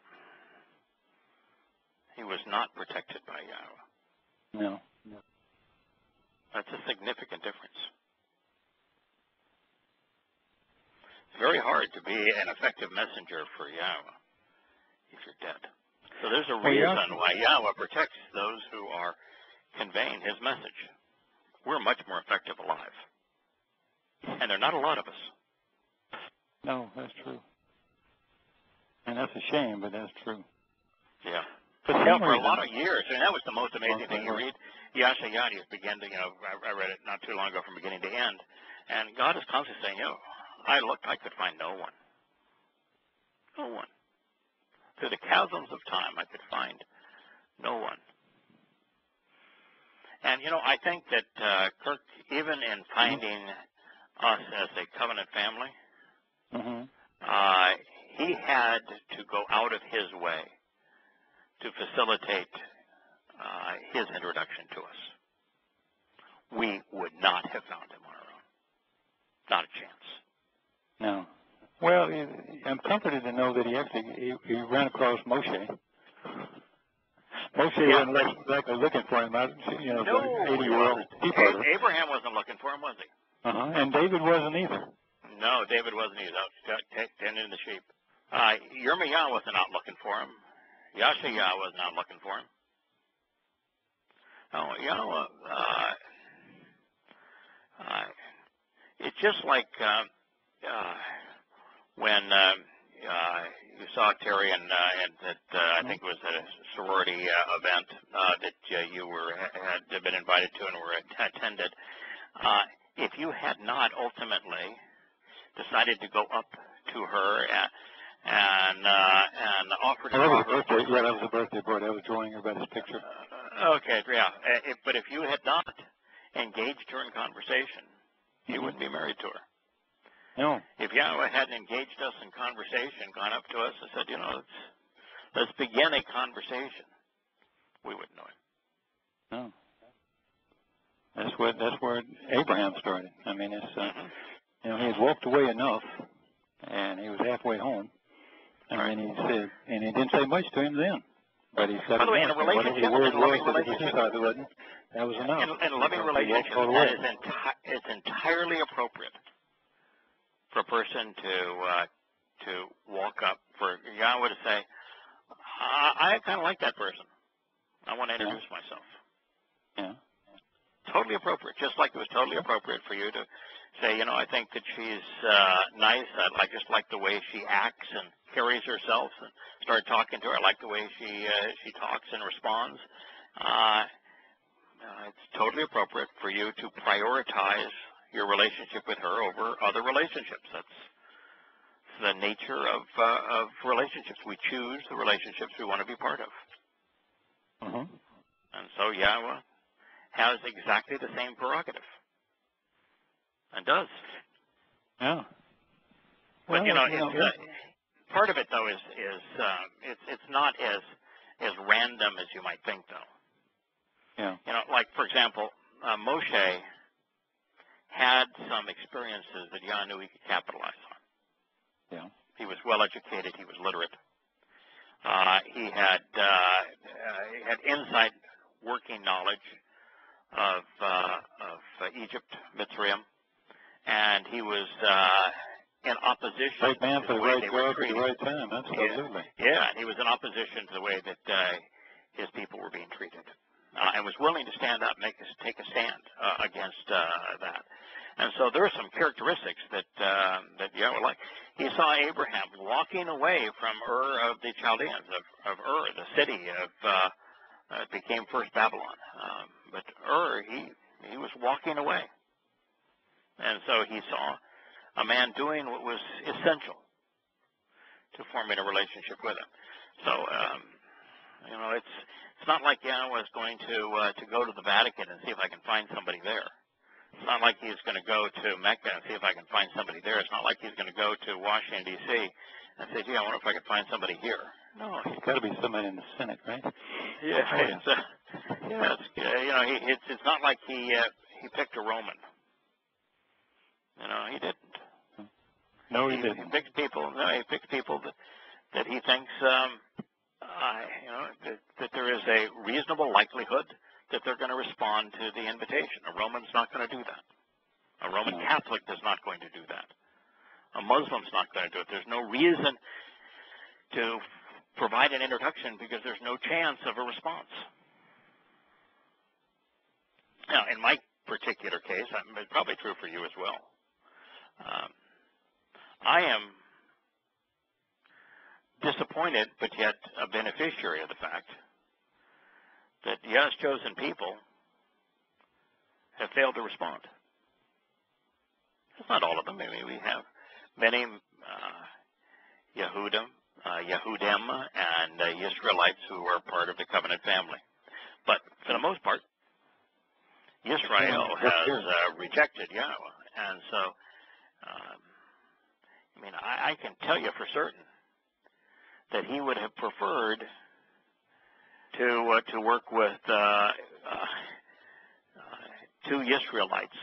He was not protected by Yahweh. No. That's a significant difference. It's very hard to be an effective messenger for Yahweh if you're dead. So there's a reason why Yahweh protects those who are conveying his message. We're much more effective alive. And there are not a lot of us. No, that's true. And that's a shame, but that's true. Yeah. For a lot of years, and that was the most amazing thing. You read Yada Yahweh began to, I read it not too long ago from beginning to end, and God is constantly saying, I looked, I could find no one. No one. Through the chasms of time, I could find no one. And, I think that Kirk, even in finding us as a covenant family, he had to go out of his way to facilitate his introduction to us. We would not have found him on our own. Not a chance. No. Well, I'm comforted to know that he ran across Moshe. Moshe wasn't exactly looking for him. No, the 80-year-old sheepherder. Abraham wasn't looking for him, was he? And David wasn't either. No, David wasn't either. Tending the sheep. Yirmiyah was not looking for him. Yahshua was not looking for him. No, it's just like when you saw Terry and I think it was at a sorority event that you had been invited to and were attended. If you had not ultimately decided to go up to her and offered her. That was a birthday party. I was drawing her by this picture. Okay, yeah. But if you had not engaged her in conversation, you wouldn't be married to her. No. If Yahweh hadn't engaged us in conversation, gone up to us and said, let's begin a conversation, we wouldn't know him. No. That's where Abraham started. I mean, it's he had walked away enough, and he was halfway home. And then he said, and he didn't say much to him then. But he said, by the way, in a relationship, that was enough. In a loving relationship, that is entirely appropriate for a person to walk up, for Yahweh to say, I kind of like that person. I want to introduce myself. Yeah. Totally appropriate, just like it was totally appropriate for you to say, I think that she's nice. I just like the way she acts and carries herself, and start talking to her. I like the way she talks and responds. It's totally appropriate for you to prioritize your relationship with her over other relationships. That's the nature of relationships. We choose the relationships we want to be part of. Mm-hmm. And so Yahweh has exactly the same prerogative. And does. Yeah. But, part of it, though, is it's not as random as you might think, though. Yeah. Like, for example, Moshe had some experiences that Yah knew he could capitalize on. Yeah. He was well-educated. He was literate. He had inside working knowledge of Egypt, Mitzrayim, and he was in opposition Right man to for the the way right they were job at the treated. right time. Absolutely. Yeah, and he was in opposition to the way that his people were being treated, and was willing to stand up, take a stand against that. And so there are some characteristics that Yahweh liked. He saw Abraham walking away from Ur of the Chaldeans, of Ur, the city of became first Babylon. But Ur, he was walking away. And so he saw a man doing what was essential to forming a relationship with him. So, it's not like Yahweh was going to go to the Vatican and see if I can find somebody there. It's not like he's going to go to Mecca and see if I can find somebody there. It's not like he's going to go to Washington, D.C. and say, gee, I wonder if I can find somebody here. No. It's got to be somebody in the Senate, right? Yeah. It's not like he picked a Roman. He didn't. No, he didn't. He picked people. No, he picked people that he thinks, that there is a reasonable likelihood that they're going to respond to the invitation. A Roman's not going to do that. A Roman Catholic is not going to do that. A Muslim's not going to do it. There's no reason to provide an introduction because there's no chance of a response. Now, in my particular case, it's probably true for you as well. I am disappointed, but yet a beneficiary of the fact that Yah's chosen people have failed to respond. It's not all of them. I mean, we have many Yehudim, and Israelites who are part of the covenant family. But for the most part, Israel has rejected Yahweh. And so, I can tell you for certain that he would have preferred to work with two Israelites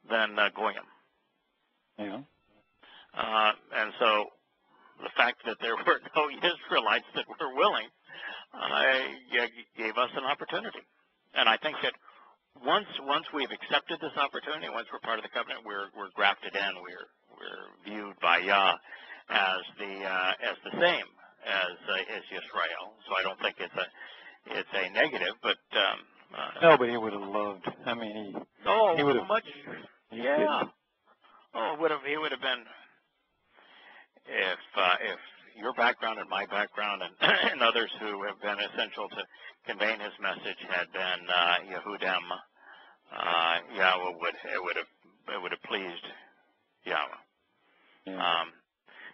than Goyim. Yeah. And so the fact that there were no Israelites that were willing gave us an opportunity. And I think that once we've accepted this opportunity, once we're part of the covenant, we're grafted in. We're viewed by Yah as the same as Yisrael. So I don't think it's a negative, but no, but he would have loved. I mean, he would have much. Yeah. He would have been if your background and my background and others who have been essential to conveying his message had been Yehudim. Yahweh would have pleased Yahweh. Yeah.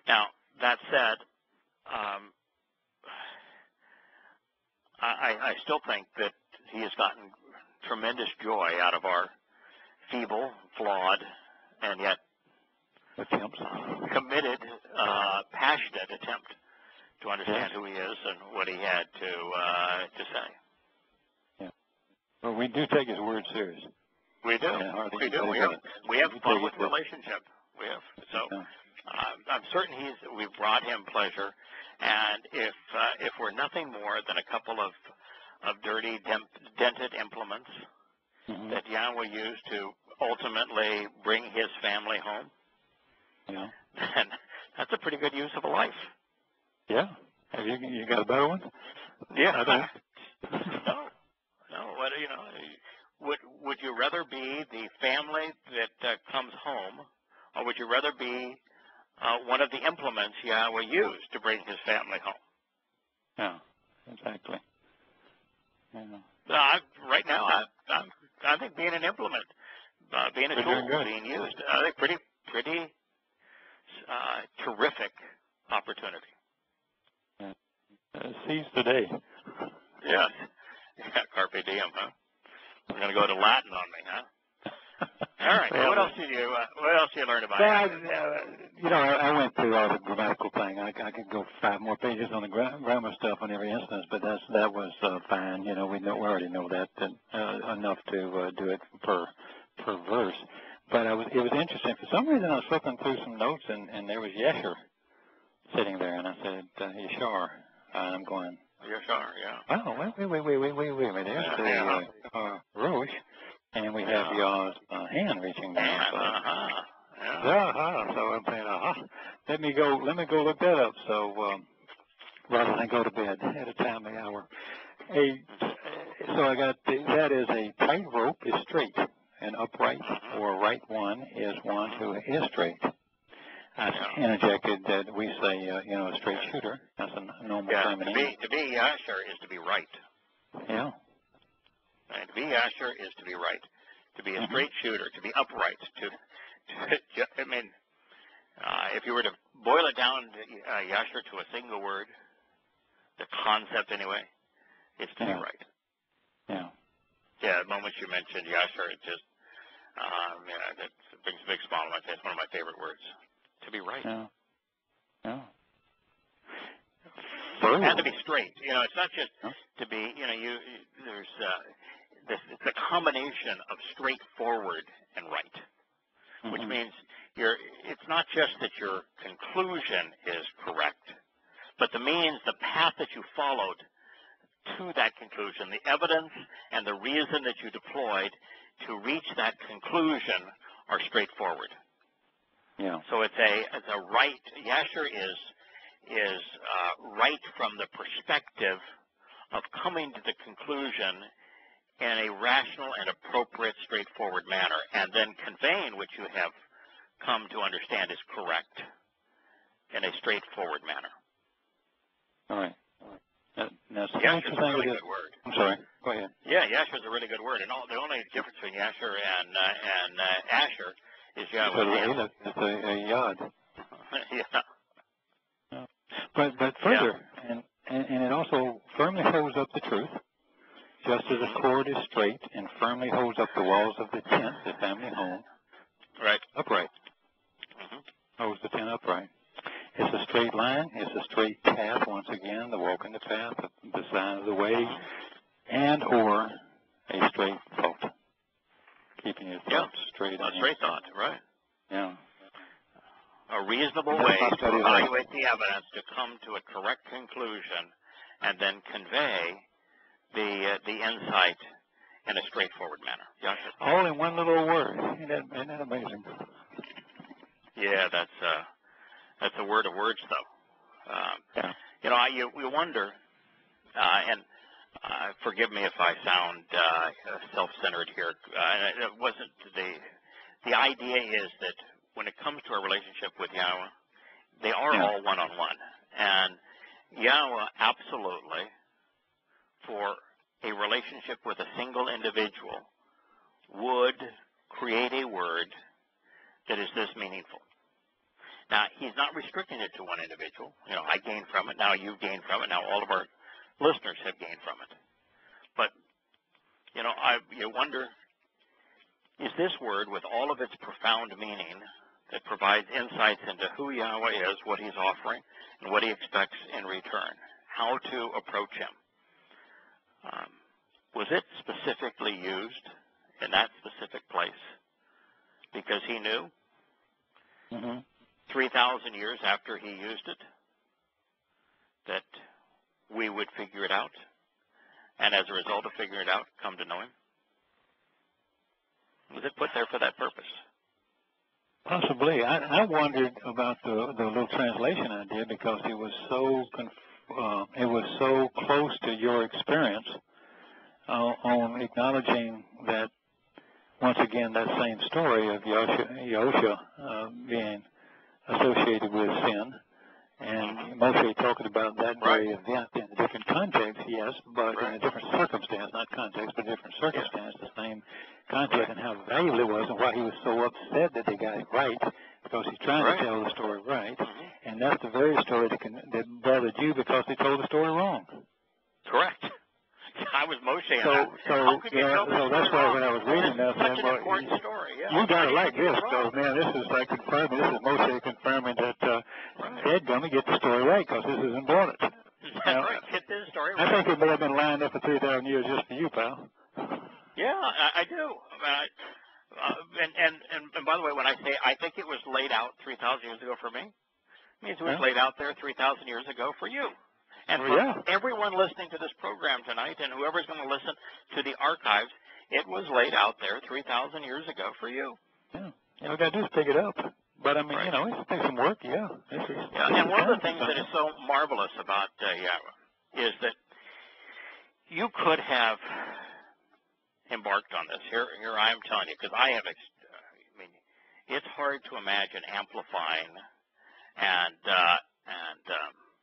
Now that said, I still think that he has gotten tremendous joy out of our feeble, flawed, and yet committed, passionate attempt to understand who he is and what he had to say. Yeah. Well, we do take his word serious. We do. Yeah, We do. We have fun with relationship. We have. So I'm certain we've brought him pleasure. And if we're nothing more than a couple of dirty, dented implements that Yahweh used to ultimately bring his family home, then that's a pretty good use of a life. Yeah. Have you got a better one? Yeah. No. Would you rather be the family that comes home, or would you rather be one of the implements Yahweh used to bring his family home? Yeah, exactly. Yeah. Right now, I think being an implement, being a tool, being used, I think pretty terrific opportunity. Seize the day. Yes. Yeah, carpe diem, huh? We're going to go to Latin on me, huh? All right. Well, what else did you learn about? Well, I went through all the grammatical thing. I could go 5 more pages on the grammar stuff on every instance, but that was fine. We already know that enough to do it per verse. But it was interesting. For some reason, I was flipping through some notes, and there was Yesher sitting there, and I said, Yeshar. I'm going, Yeshar, yeah. Oh, wait. There's the Rosh, and we have y'all's hand reaching down. So I'm saying, let me go look that up. So rather than go to bed at a timely hour. So I got that is a tightrope is straight, and upright or right one is one who is straight. I interjected that we say, a straight shooter. That's a normal term in English. To be Yasher is to be right. Yeah. And to be Yasher is to be right. To be a straight shooter, to be upright. If you were to boil it down, Yasher, to a single word, the concept anyway, is to be right. Yeah. Yeah, the moment you mentioned Yasher, it just, that brings a big smile on my face. It's one of my favorite words. To be right. Yeah. And to be straight. It's not just to be, there's it's a combination of straightforward and right, which means it's not just that your conclusion is correct, but the path that you followed to that conclusion, the evidence and the reason that you deployed to reach that conclusion are straightforward. Yeah. So it's a right. Yasher is right from the perspective of coming to the conclusion in a rational and appropriate, straightforward manner, and then conveying what you have come to understand is correct in a straightforward manner. All right. Yasher is a really good word. I'm sorry. Go ahead. Yeah, Yasher is a really good word, and the only difference between Yasher and Asher is Yahweh. It's a yod. Yeah. But further, and it also firmly holds up the truth, just as a cord is straight and firmly holds up the walls of the tent, the family home. Right. Upright. Holds the tent upright. It's a straight line. It's a straight path. Once again, the walk in the path, the sign of the way, and or a straight thought. Keeping your thoughts straight. A straight thought, right. Yeah. A reasonable way to evaluate the evidence to come to a correct conclusion and then convey the insight in a straightforward manner. Yes? All in one little word. Isn't that amazing? Yeah, that's a word of words, though. You wonder, and forgive me if I sound self-centered here. It wasn't the idea is that when it comes to our relationship with Yahweh, they are all one-on-one. And Yahweh absolutely, for a relationship with a single individual, would create a word that is this meaningful. Now, he's not restricting it to one individual. I gained from it. Now you've gained from it. Now all of our listeners have gained from it. But, you wonder, is this word, with all of its profound meaning, that provides insights into who Yahweh is, what he's offering, and what he expects in return, how to approach him, was it specifically used in that specific place because he knew 3,000 years after he used it that we would figure it out, and as a result of figuring it out, come to know him? Was it put there for that purpose? Possibly. I wondered about the little translation I did because it was so close to your experience on acknowledging that, once again, that same story of Yahusha being associated with sin. And Moshe talking about that very event in a different context, yes, but in a different circumstance, not context, but different circumstance, the same context, and how valuable it was and why he was so upset that they got it right, because he's trying to tell the story right, and that's the very story that bothered you because they told the story wrong. Correct. I was Moshe. So that's why when I was reading that, such an important story. Yeah. You gotta like this, though, man. This is like confirming. This is Moshe confirming that Dad's gonna get the story right because this is important. That's right. Get this story right. I think it may have been lined up for 3,000 years just for you, pal. Yeah, I do. And by the way, when I say I think it was laid out 3,000 years ago for me, it means it was laid out there 3,000 years ago for you. And for everyone listening to this program tonight, and whoever's going to listen to the archives, it was laid out there 3,000 years ago for you. Yeah. All we got to do is pick it up. But, I mean, you know, it's takes some work, and one of the things that is so marvelous about Yahowah is that you could have embarked on this. Here I am telling you, because I mean, it's hard to imagine amplifying and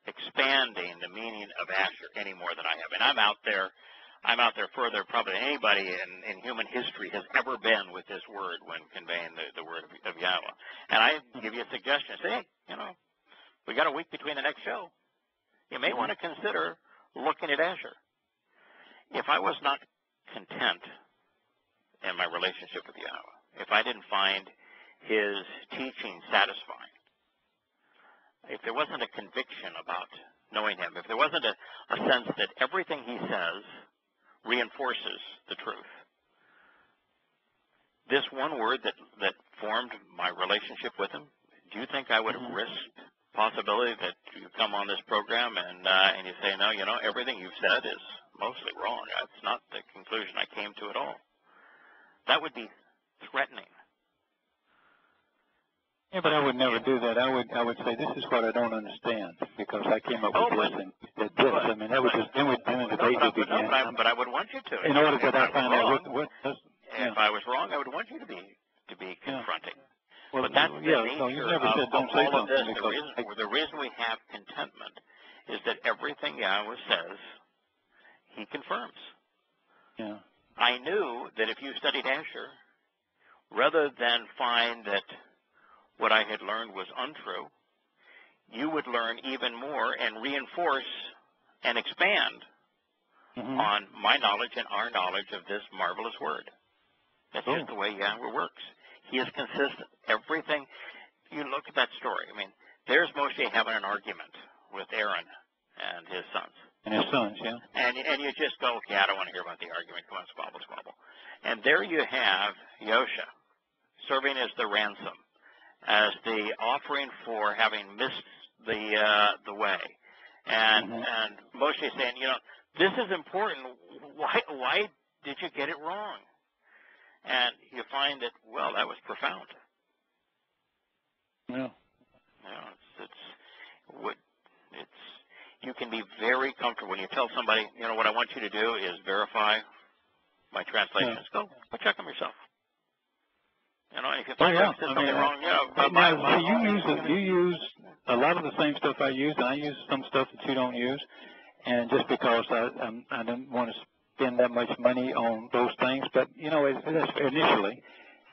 expanding the meaning of Asher any more than I have. And I'm out there further probably than anybody in human history has ever been with this word when conveying the word of Yahowah. And I give you a suggestion. Say, hey, you know, we got a week between the next show. You may want to consider looking at Asher. If I was not content in my relationship with Yahowah, if I didn't find his teaching satisfying, if there wasn't a conviction about knowing him, if there wasn't a sense that everything he says reinforces the truth, this one word that formed my relationship with him, do you think I would have risked possibility that you come on this program and you say, no, you know, everything you've said is mostly wrong. That's not the conclusion I came to at all. That would be threatening. Yeah, but I would never do that. I would say this is what I don't understand because I came up with this and did this. I mean, that was just then the debate would begin. But I would want you to. In order that I find out if I was wrong, I would want you to be confronting. Well, but that's the nature so you never said don't say all of this. Because the reason we have contentment is that everything Yahowah says, he confirms. Yeah. I knew that if you studied Asher, rather than find that what I had learned was untrue, you would learn even more and reinforce and expand on my knowledge and our knowledge of this marvelous word. That's just the way Yahowah works. He is consistent. Everything, you look at that story. I mean, there's Moshe having an argument with Aaron and his sons. And his sons, yeah. And you just go, okay, I don't want to hear about the argument. Come on, squabble, squabble. And there you have Yosha serving as the ransom, as the offering for having missed the way. And Moshe saying, you know, this is important. Why did you get it wrong? And you find that, well, that was profound. Yeah. You know, you can be very comfortable when you tell somebody, you know, what I want you to do is verify my translations. Go check them yourself. You know, if you find out something wrong, you use a lot of the same stuff I use, and I use some stuff that you don't use. And just because I don't want to spend that much money on those things, but you know, initially,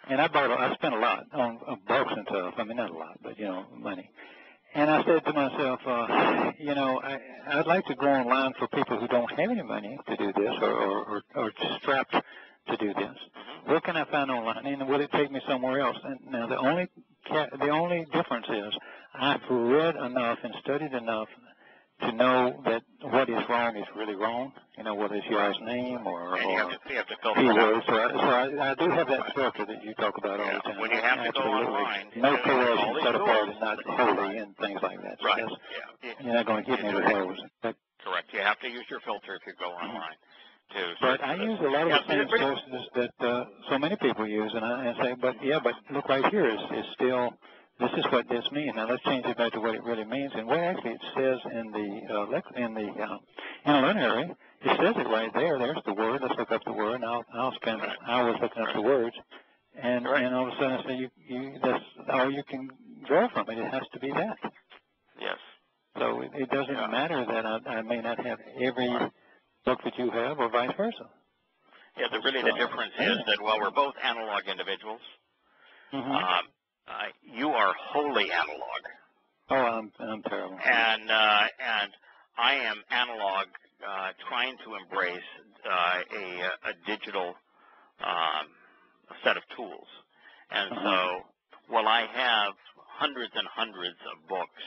and I spent a lot on books and stuff. I mean, not a lot, but you know, money. And I said to myself, you know, I'd like to go online for people who don't have any money to do this or just strapped to do this. What can I find online? And will it take me somewhere else? And now the only difference is I've read enough and studied enough to know that what is wrong is really wrong. You know, whether it's Yah's name or you have to filter keywords. So I do have that filter that you talk about all the time. When you have to go online, no coercion, set apart is not holy, and things like that. So right. You're not going to get me with those. Correct. You have to use your filter if you go online. But I use a lot of the same sources that so many people use, and I say, but look right here is still. This is what this means. Now let's change it back to what it really means. And what actually it says in the interlineary, it says it right there. There's the word. Let's look up the word. And I'll spend hours looking up the words. And all of a sudden I say, that's all you can draw from it. It has to be that. Yes. So it doesn't matter that I may not have every book that you have, or vice versa. Yeah. The difference is that while we're both analog individuals. You are wholly analog. Oh, I'm terrible. And I am analog, trying to embrace a digital set of tools. And so, while I have hundreds and hundreds of books,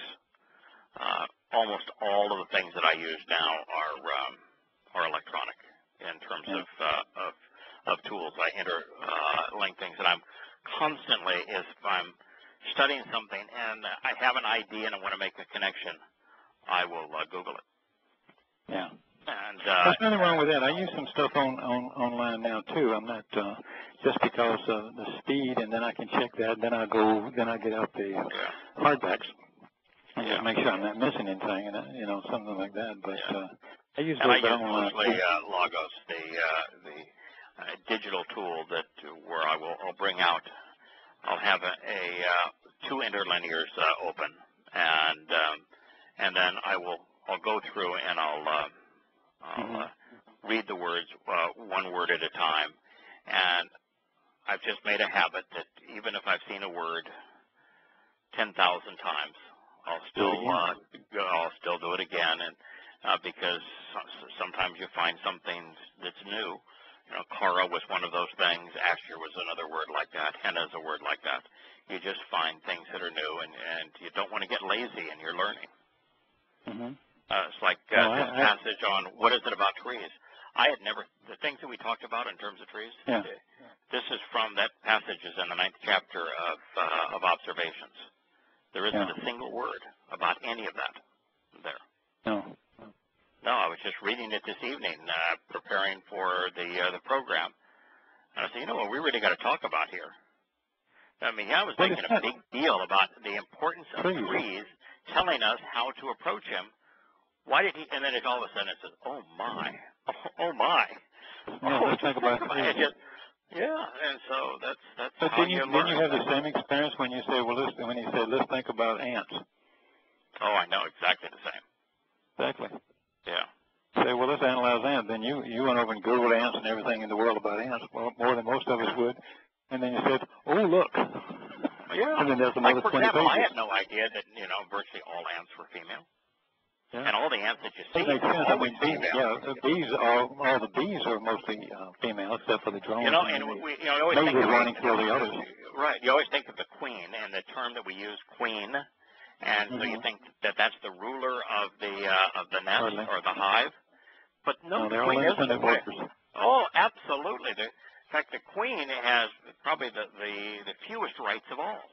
almost all of the things that I use now are electronic in terms of tools. I interlink things, and I'm constantly, if I'm studying something and I have an idea and I want to make a connection, I will Google it. Yeah. And there's nothing wrong with that. I use some stuff online now too. I'm not just because of the speed, and then I can check that. Then I get out the hardbacks and just make sure I'm not missing anything, and something like that. But I use and I those use online. mostly Logos, the digital tool where I'll bring out. I'll have two interlinears open, and then I'll go through and I'll read the words one word at a time. And I've just made a habit that even if I've seen a word 10,000 times, I'll still do it again, and because sometimes you find something that's new. Kara was one of those things. Asher was another word like that. Henna is a word like that. You just find things that are new, and you don't want to get lazy in your learning. It's like this passage on what is it about trees. I had never, the things that we talked about in terms of trees, this is from, that passage is in the 9th chapter of Observations. There isn't a single word about any of that there. No, I was just reading it this evening, preparing for the program. And I said, what we really got to talk about here. I mean, I was making a big deal about the importance of trees, telling us how to approach him. Why did he? And then all of a sudden it says, "Oh my, oh my." Let's think about it. And so that's but how you learn. Didn't you have the same experience when you say, when he said, let's think about ants? Oh, I know exactly the same. Exactly. Yeah. Say, let's analyze ants. Then you went over and Googled ants and everything in the world about ants, more than most of us would. And then you said, "Oh, look." Yeah. And then there's like, another for 20 example, pages. I had no idea that virtually all ants were female. Yeah. And all the ants that you see That makes sense. are always female. All the bees are mostly female, except for the drones. And we always think of running kill the others. Right. You always think of the queen, and the term that we use, queen, and so you think that that's the ruler of the nest or the hive. But no, the queen isn't. Oh, absolutely. In fact, the queen has probably the fewest rights of all.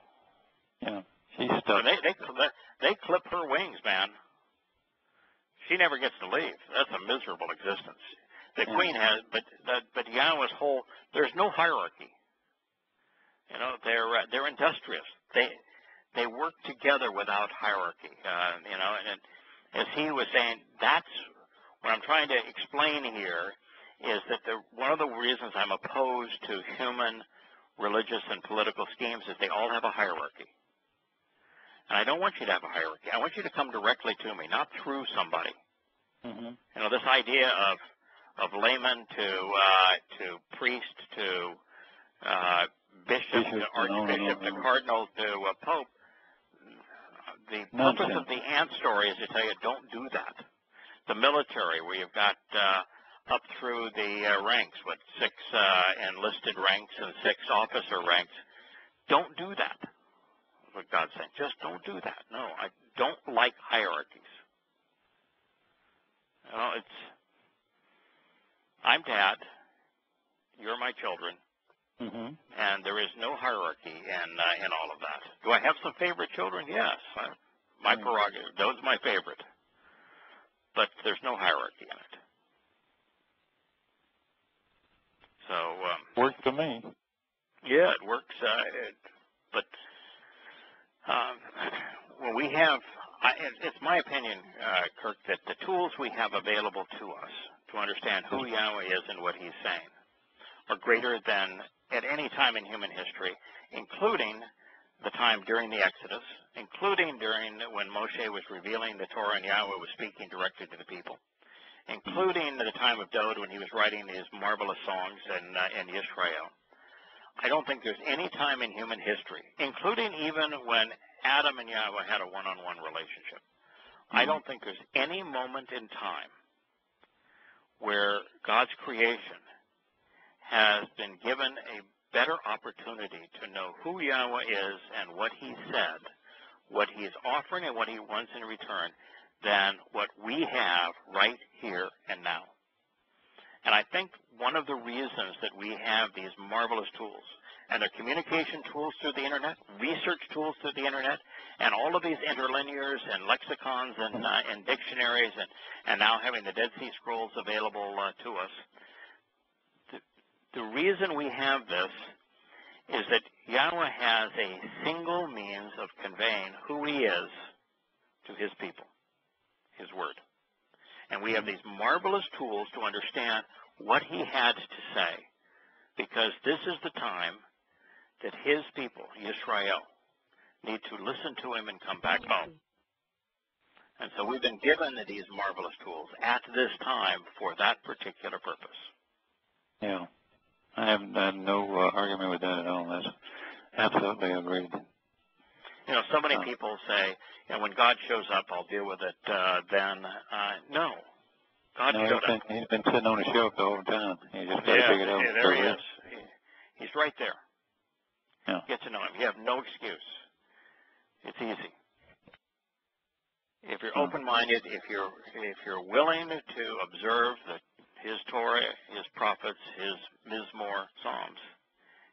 Yeah, she's stuck. They clip her wings, man. She never gets to leave. That's a miserable existence. The queen has, but Yahweh's whole. There's no hierarchy. They're industrious. They work together without hierarchy. And as he was saying, that's what I'm trying to explain here. Is that one of the reasons I'm opposed to human religious and political schemes is they all have a hierarchy. And I don't want you to have a hierarchy. I want you to come directly to me, not through somebody. This idea of layman to priest to bishop to archbishop to cardinal to pope. The purpose of the ant story is to tell you, don't do that. The military, where you've got up through the ranks, with 6 enlisted ranks and 6 officer ranks. Don't do that. That's what God's saying. Just don't do that. No, I don't like hierarchies. I'm dad. You're my children. And there is no hierarchy in all of that. Do I have some favorite children? Yes. My prerogative. Those are my favorite. But there's no hierarchy in it. So works for me. Yeah, it works. But when we have, it's my opinion, Kirk, that the tools we have available to us to understand who Yahweh is and what He's saying are greater than at any time in human history, including the time during the Exodus, including during when Moshe was revealing the Torah and Yahweh was speaking directly to the people, including the time of Daud when he was writing these marvelous songs in Yisrael. I don't think there's any time in human history, including even when Adam and Yahweh had a one-on-one relationship. I don't think there's any moment in time where God's creation has been given a better opportunity to know who Yahweh is and what he said, what he is offering and what he wants in return, than what we have right here and now. And I think one of the reasons that we have these marvelous tools, and they're communication tools through the internet, research tools through the internet, and all of these interlinears and lexicons and dictionaries, and now having the Dead Sea Scrolls available to us. The reason we have this is that Yahweh has a single means of conveying who he is to his people, his word. And we have these marvelous tools to understand what he had to say, because this is the time that his people, Yisrael, need to listen to him and come back home. And so we've been given these marvelous tools at this time for that particular purpose. Yeah. I have no argument with that at all. That's absolutely agreed. You know, so many people say, when God shows up, I'll deal with it then. No. God showed up. He's been sitting on a shelf the whole time. You just got to figure it out. Yeah, there he is. He's right there. Yeah. Get to know him. You have no excuse. It's easy. If you're open-minded, if you're willing to observe his Torah, his prophets, his Mizmor, Psalms,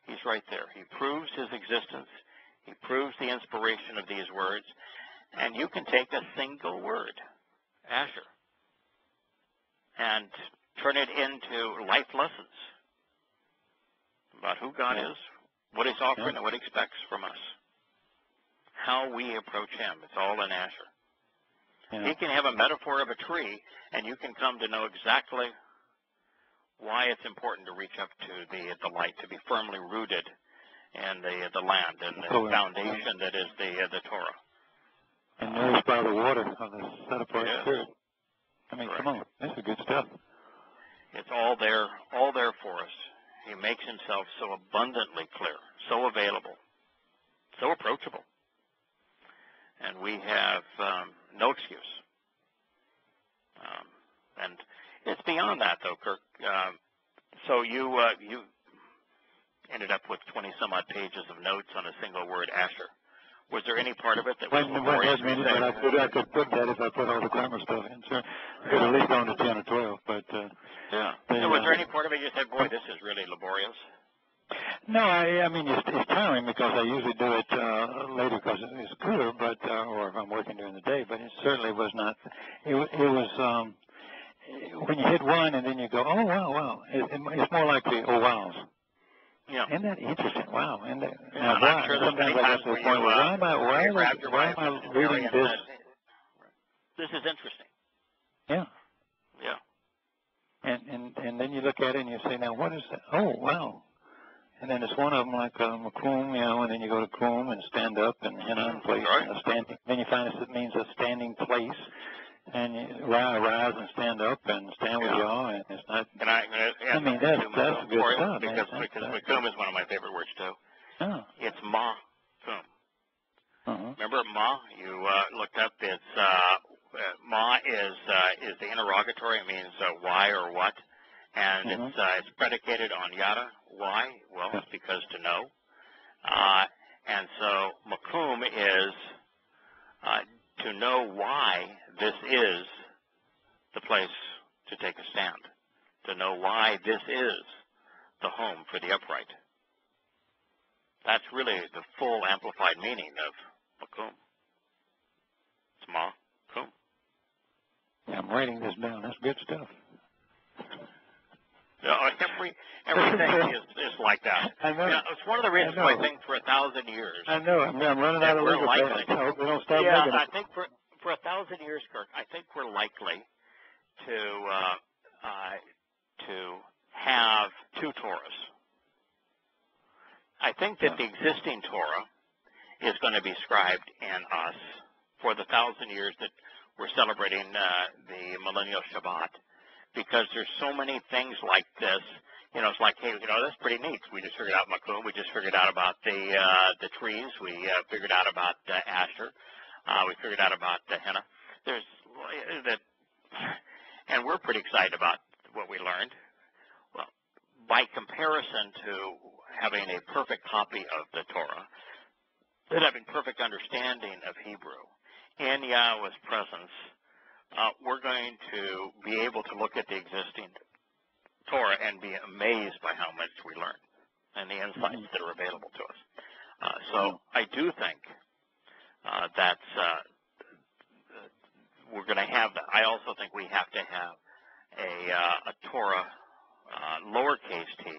he's right there. He proves his existence. He proves the inspiration of these words. And you can take a single word, Asher, and turn it into life lessons about who God is, what he's offering, and what he expects from us. How we approach him. It's all in Asher. Yeah. He can have a metaphor of a tree, and you can come to know exactly why it's important to reach up to the light, to be firmly rooted in the land and the foundation that is the Torah. And nourished by the water of the set-apart spirit. I mean, come on, this is good stuff. It's all there for us. He makes himself so abundantly clear, so available, so approachable. And we have no excuse. And it's beyond that, though, Kirk. So you ended up with 20-some-odd pages of notes on a single word, Asher. Was there any part of it that was laborious? I could put that if I put all the grammar stuff in. So I could at least go to 10 or 12. But was there any part of it you said, boy, this is really laborious? No, I mean, it's tiring because I usually do it later because it's cooler, but or if I'm working during the day. But it certainly was not. It was when you hit one and then you go, oh wow. It's more like the oh wows. Yeah. Isn't that interesting? Wow. And I'm sure sometimes I get to the point where why am I reading this? This is interesting. Yeah. Yeah. And then you look at it and you say, now what is that? Oh wow. And then it's one of them like Makum, and then you go to Kum and stand up and in place. Right. And standing. Then you find it means a standing place. And you rise and stand up and stand with Yah, and it's not. I mean, that's good stuff. Because Makum is one of my favorite words too. Oh. It's Ma Kum. Remember Ma? You looked up. It's Ma is the interrogatory. It means why or what, and it's predicated on Yada. Why? Well, it's because to know. And so Makum is to know why this is the place to take a stand, to know why this is the home for the upright. That's really the full amplified meaning of Makum. It's Ma-kum. Yeah, I'm writing this down. That's good stuff. Everything is like that. I know. It's one of the reasons why I think for 1,000 years. I know. I'm running out of legal pads. I hope we don't start making it. I think for 1,000 years, Kirk, I think we're likely to have two Torahs. I think that the existing Torah is going to be scribed in us for the 1,000 years that we're celebrating the millennial Shabbat, because there's so many things like this it's like, hey, that's pretty neat. We just figured out Makum. We just figured out about the trees. We figured out about Asher. We figured out about henna. There's that, and we're pretty excited about what we learned. Well, by comparison to having a perfect copy of the Torah, and having perfect understanding of Hebrew in Yahweh's presence, we're going to be able to look at the existing Torah and be amazed by how much we learn and the insights that are available to us. So I do think that's we're going to have that. I also think we have to have a Torah lowercase t,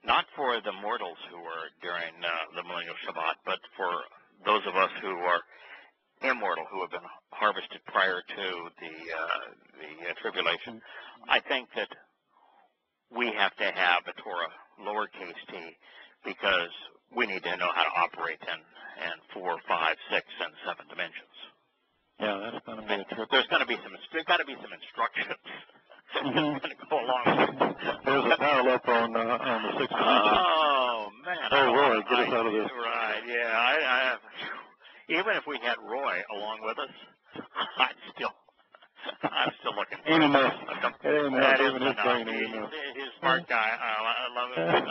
not for the mortals who are during the millennial Shabbat, but for those of us who are immortal, who have been harvested prior to the tribulation. I think that we have to have a Torah lowercase t because we need to know how to operate in 4, 5, 6, and 7 dimensions. Yeah, that's going to be a trip. There's got to be some instructions going to go along with it. There's a dial up on the 6th dimension. Oh man! Oh, Roy, get us out of this. Right? Yeah. Even if we had Roy along with us, I'm still looking for Ain't him. enough. That Even isn't his brain enough. ain't enough. He's a smart guy. I love him.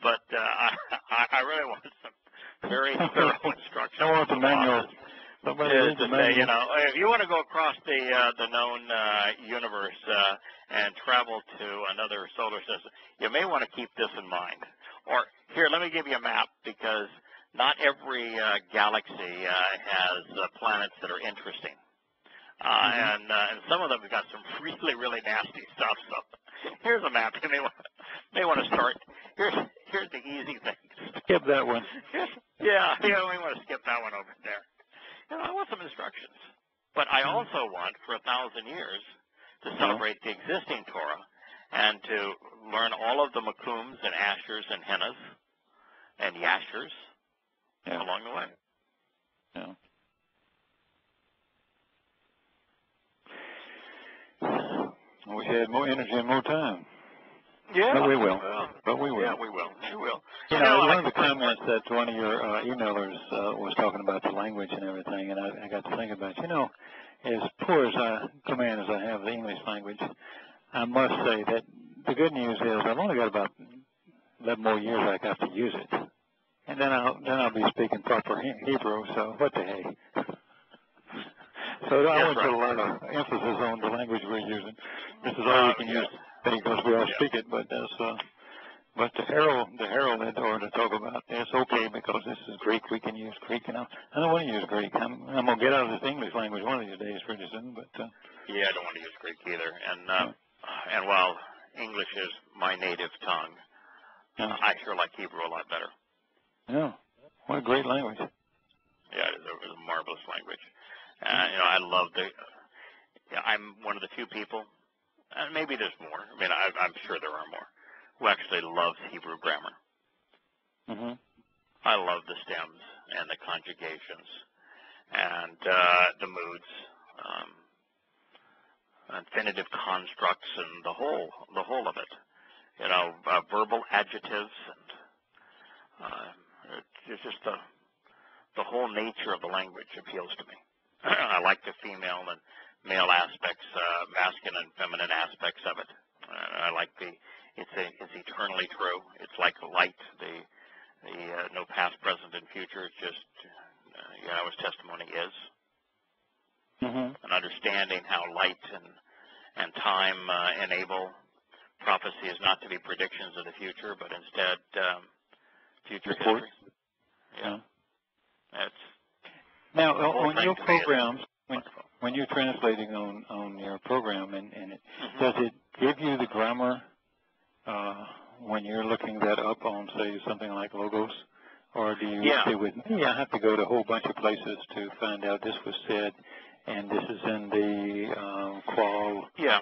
But I really want some very thorough instructions. I want the manual. Somebody read the manual. Say, if you want to go across the known universe and travel to another solar system, you may want to keep this in mind. Or here, let me give you a map, because not every galaxy has planets that are interesting. And some of them have got some really, really nasty stuff. So here's a map. You may want to start. Here's the easy things. Skip that one. Yeah, we want to skip that one over there. I want some instructions. But I also want, for 1,000 years, to celebrate the existing Torah and to learn all of the Makums and Ashers and Hennas and Yashers along the way. Yeah. I wish I had more energy and more time. Yeah. But we will. Yeah, we will. One of the comments that one of your emailers was talking about the language and everything, and I got to think about, as poor as command as I have the English language, I must say that the good news is I've only got about 11 more years I got to use it. And then I'll be speaking proper Hebrew, so what the heck. So I want to put a lot of emphasis on the language we're using. This is all we can use because we all speak it, but but the herald that to talk about, it's okay because this is Greek. We can use Greek, I don't want to use Greek. I'm gonna get out of this English language one of these days pretty soon, but I don't want to use Greek either. And while English is my native tongue, I sure like Hebrew a lot better. Yeah, what a great language. Yeah, it is a marvelous language. I love I'm one of the few people, and maybe there's more. I mean, I'm sure there are more, who actually loves Hebrew grammar. Mm-hmm. I love the stems and the conjugations and the moods, infinitive constructs, and the whole of it. Verbal adjectives, and it's just the whole nature of the language appeals to me. I like the female and male aspects, masculine and feminine aspects of it. I like it's eternally true. It's like light. The no past, present, and future. It's just Yahweh's testimony is. Mm-hmm. And understanding how light and time enable prophecy is not to be predictions of the future, but instead future history. Yeah. That's now on your programs, when you're translating on your program, and does it give you the grammar when you're looking that up on, say, something like Logos? Or do you say with me, I have to go to a whole bunch of places to find out this was said, and this is in the qual? Yeah.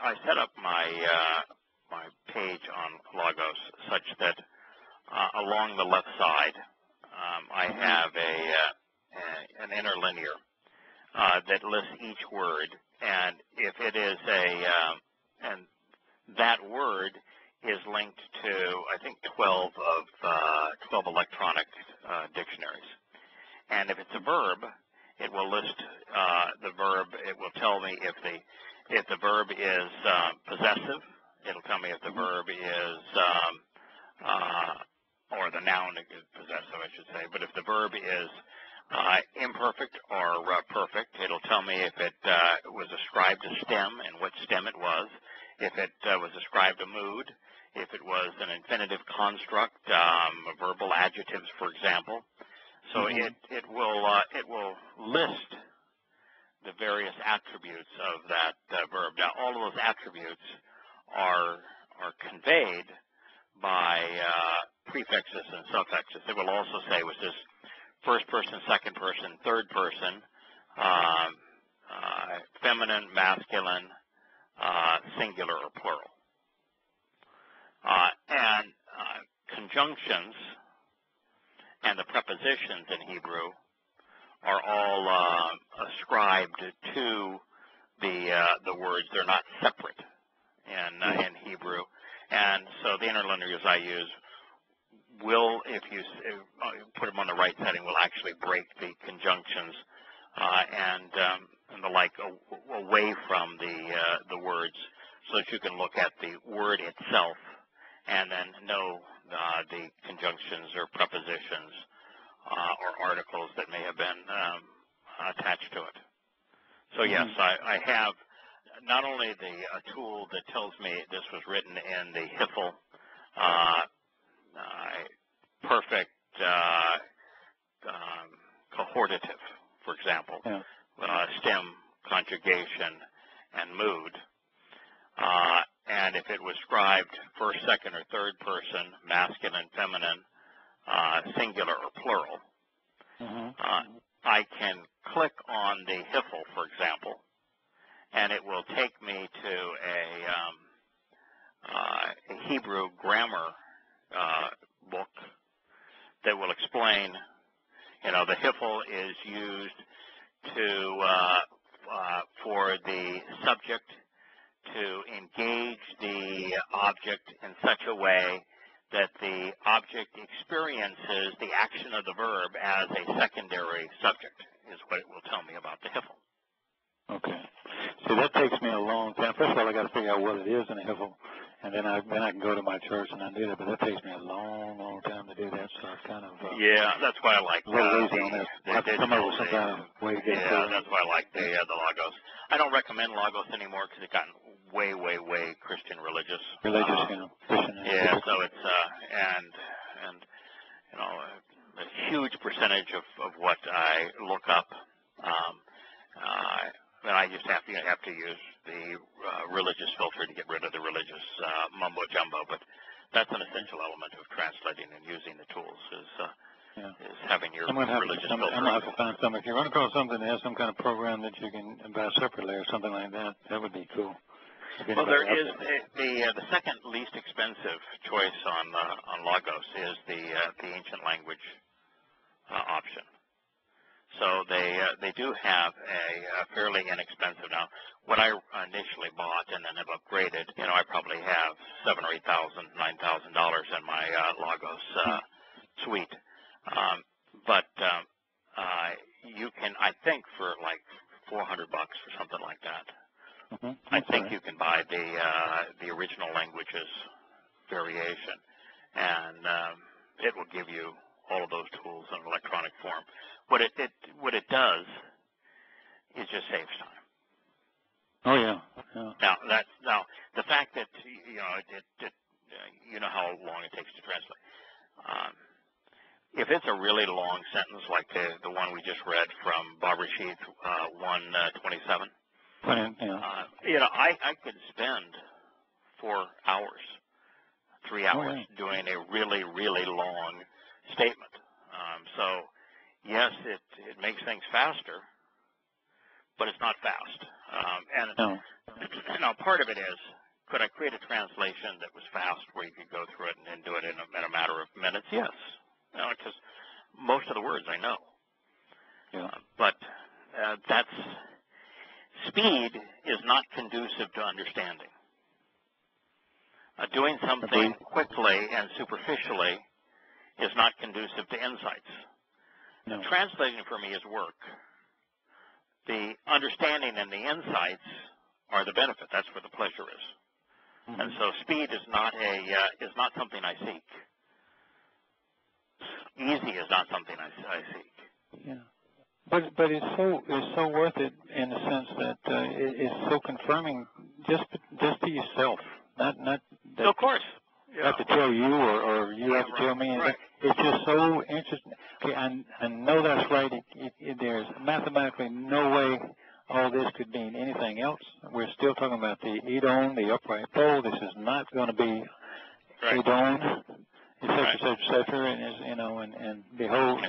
I set up my page on Logos such that along the left side I have an interlinear that lists each word, and if it is and that word is linked to, I think, 12 electronic dictionaries. And if it's a verb, it will list the verb. It will tell me if the verb is possessive. It'll tell me if the verb is or the noun is possessive, I should say. But if the verb is imperfect or perfect, it'll tell me if it was ascribed a stem and what stem it was, if it was ascribed a mood, if it was an infinitive construct, verbal adjectives, for example. So it will list the various attributes of that verb. Now, all of those attributes are conveyed by prefixes and suffixes. It will also say, was this first person, second person, third person, feminine, masculine, singular, or plural. And conjunctions and the prepositions in Hebrew are all ascribed to the words. They're not separate in Hebrew. And so the interlinears I use will, if you put them on the right setting, will actually break the conjunctions and the like away from the words, so that you can look at the word itself and then know the conjunctions or prepositions or articles that may have been attached to it. So yes, I have not only a tool that tells me this was written in the Hiffel perfect cohortative, for example, stem, conjugation, and mood. And if it was scribed first, second, or third person, masculine, feminine, singular, or plural, I can click on the Hiffel, for example, and it will take me to a Hebrew grammar book that will explain, the Hiffel is used for the subject to engage the object in such a way that the object experiences the action of the verb as a secondary subject, is what it will tell me about the Hiffel. Okay. See, that takes me a long time. First of all, I got to figure out what it is in a Hiffel, and then I can go to my church and I do that. But that takes me a long, long time to do that. So it's kind of that's why I like a little lazy on this. Have to come up with some kind of way to get it. Yeah, that's why I like the Logos. I don't recommend Logos anymore because it's gotten way Christian religious. Christian. Yeah, so it's a huge percentage of what I look up. And I just have to use the religious filter to get rid of the religious mumbo jumbo. But that's an essential element of translating and using the tools is having your religious filter. I'm going to have to find something. If you run across something that has some kind of program that you can buy separately or something like that, that would be cool. Well, there is the second least expensive choice on Logos is the ancient language option. So they do have a fairly inexpensive. Now, what I initially bought and then have upgraded, I probably have $7,000 or $8,000, $9,000 in my Logos suite. But you can, I think, for like $400 or something like that. I think you can buy the original languages variation, and it will give you all of those tools in electronic form. What it does is just saves time. Oh yeah. Now the fact that you know how long it takes to translate. If it's a really long sentence like the one we just read from Barbara Sheath 127. I could spend 4 hours, 3 hours doing a really long statement. So, yes, it makes things faster, but it's not fast. Now, part of it is, could I create a translation that was fast where you could go through it and do it in a matter of minutes? Yes. Because most of the words I know. But that's speed is not conducive to understanding. Doing something quickly and superficially is not conducive to insights. No. Translating for me is work. The understanding and the insights are the benefit. That's where the pleasure is. Mm-hmm. And so speed is not something I seek. Easy is not something I seek. Yeah. But it's so worth it in the sense that it's so confirming just to yourself, not that, of course. Yeah. I have to tell you or you have to tell me. Right. It's just so interesting. Okay, I know that's right. There's mathematically no way all this could mean anything else. We're still talking about the Edom, the upright pole. This is not going to be Edom, et cetera, and behold,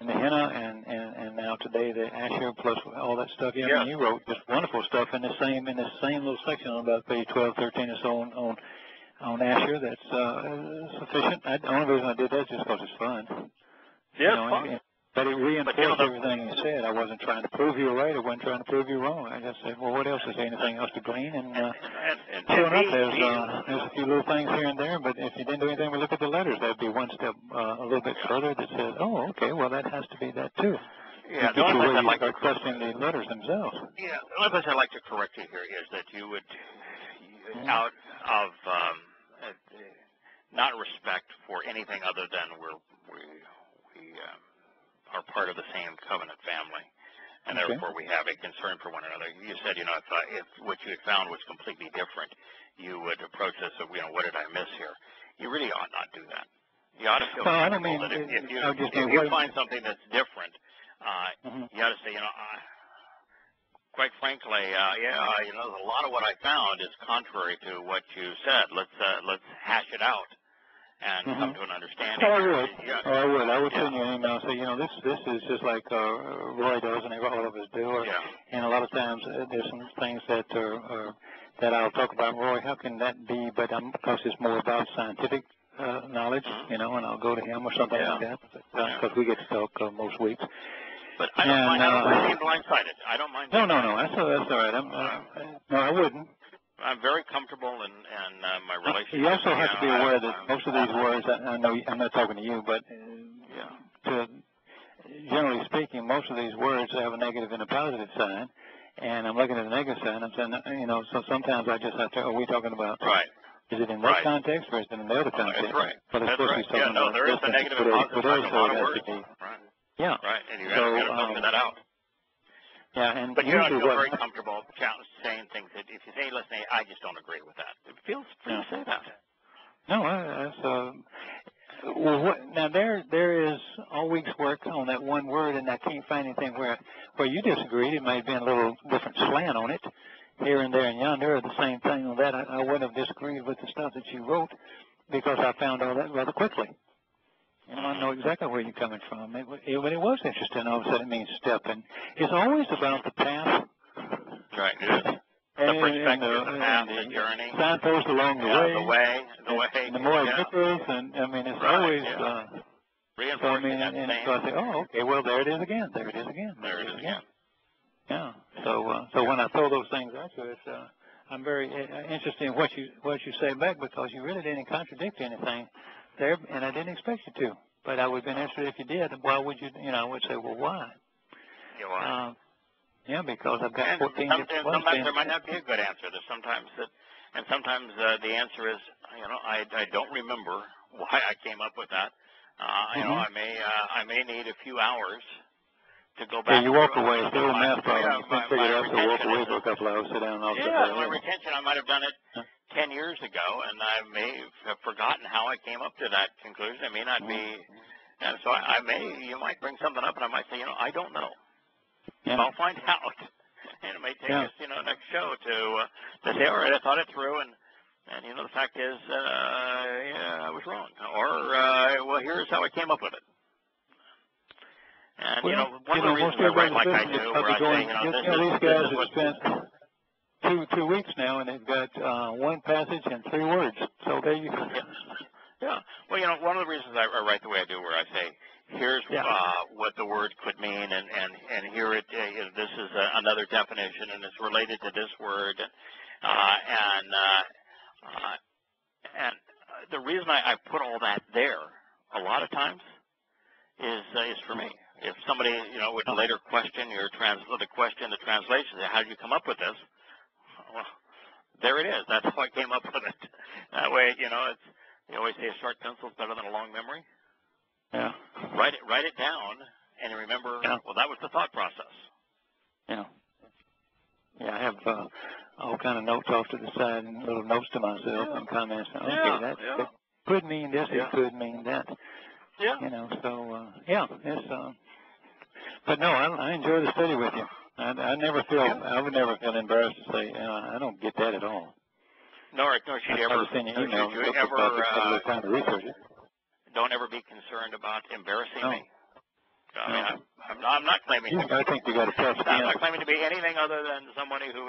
and the henna, and now today the Asher plus all that stuff. Yeah, I mean, you wrote just wonderful stuff in the same little section on about page 12, 13 or so on Asher. That's sufficient. The only reason I did that is just because it's fun. Yeah, it's fun. But it reinforced everything you said. I wasn't trying to prove you right. I wasn't trying to prove you wrong. I just said, well, what else is there? Anything else to glean? And sure enough, there's a few little things here and there. But if you didn't do anything but look at the letters, that'd be one step a little bit further that says, oh, okay, well, that has to be that too. Yeah, the only place I'd like to trusting the letters themselves. Yeah, the only place I'd like to correct you here is that you would, out of not respect for anything other than we are part of the same covenant family, and therefore we have a concern for one another. You said, if what you had found was completely different, you would approach this of, what did I miss here? You really ought not do that. You ought to feel comfortable that if you find something that's different, you ought to say, quite frankly, a lot of what I found is contrary to what you said. Let's hash it out and come to an understanding. I would send you an email and say, this is just like Roy does and all of us do. And a lot of times there's some things that that I'll talk about. Roy, how can that be? But because it's more about scientific knowledge, and I'll go to him or something like that, because we get to talk most weeks. But I don't mind being blindsided. I don't mind. No. That's all right. No, I wouldn't. I'm very comfortable in my relationship. You also have to be aware that most of these words, I know I'm not talking to you, but generally speaking, most of these words have a negative and a positive sign. And I'm looking at the negative sign. I'm saying, so sometimes I just have to, are we talking about, is it in that context or is it in the other context? That's right. But of course, he's talking about there is a negative and positive sign in a lot of words. Yeah. Right, and you got to filter that out. Yeah, but you don't feel very comfortable saying things that if you say, listen, I just don't agree with that. It feels free to say that. No, that's now there is all week's work on that one word, and I can't find anything where you disagreed. It may have been a little different slant on it, here and there and yonder, or the same thing on that. I wouldn't have disagreed with the stuff that you wrote because I found all that rather quickly. I know exactly where you're coming from. But it was interesting. All of a sudden, it means step, and it's always about the path. Right. The perspective, the path, the journey. Signposts along the way. The way. And the more it differs, and I mean, it's always. Reinforcing that and same. So I say, oh, okay, well, there it is again. There it is again. Yeah. So when I throw those things at you, I'm very interested in what you say back because you really didn't contradict anything there, and I didn't expect you to. But I would have been interested if you did. Why would you? I would say, well, why? Yeah, why? Because I've got 14 different ones. Sometimes there might not be a good answer. There's sometimes the answer is, I don't remember why I came up with that. I may need a few hours to go back. Yeah, you walk away. It's still a math problem. You can't figure it out, so walk away for a couple hours, sit down, and all that. Yeah, my retention, I might have done it 10 years ago, and I may have forgotten how I came up to that conclusion. It may not be, and so you might bring something up, and I might say, I don't know. Yeah. I'll find out. And it may take us, next show to say, all right, I thought it through, and the fact is, I was wrong. Or, well, here's how I came up with it. And, one of the reasons I write like I do, where I say, these guys have spent two weeks now, and they've got one passage and 3 words. So there you go. Yeah. Well, one of the reasons I write the way I do, where I say, here's what the word could mean, and here it is. This is another another definition, and it's related to this word. And the reason I put all that there a lot of times is for me. If somebody, would later question the translation, how did you come up with this? Well, there it is. That's how I came up with it. That way, they always say a short pencil is better than a long memory. Yeah. Write it down and remember. Yeah. Well, that was the thought process. Yeah. Yeah, I have all kind of notes off to the side and little notes to myself and comments. Okay, that could mean this. It could mean that. Yeah. It's. But no, I enjoy the study with you. I would never feel embarrassed to say, I don't get that at all. Nor should you ever. Don't ever be concerned about embarrassing me. I mean, I'm not claiming. I think you got a tough skin. I'm not claiming to be anything other than somebody who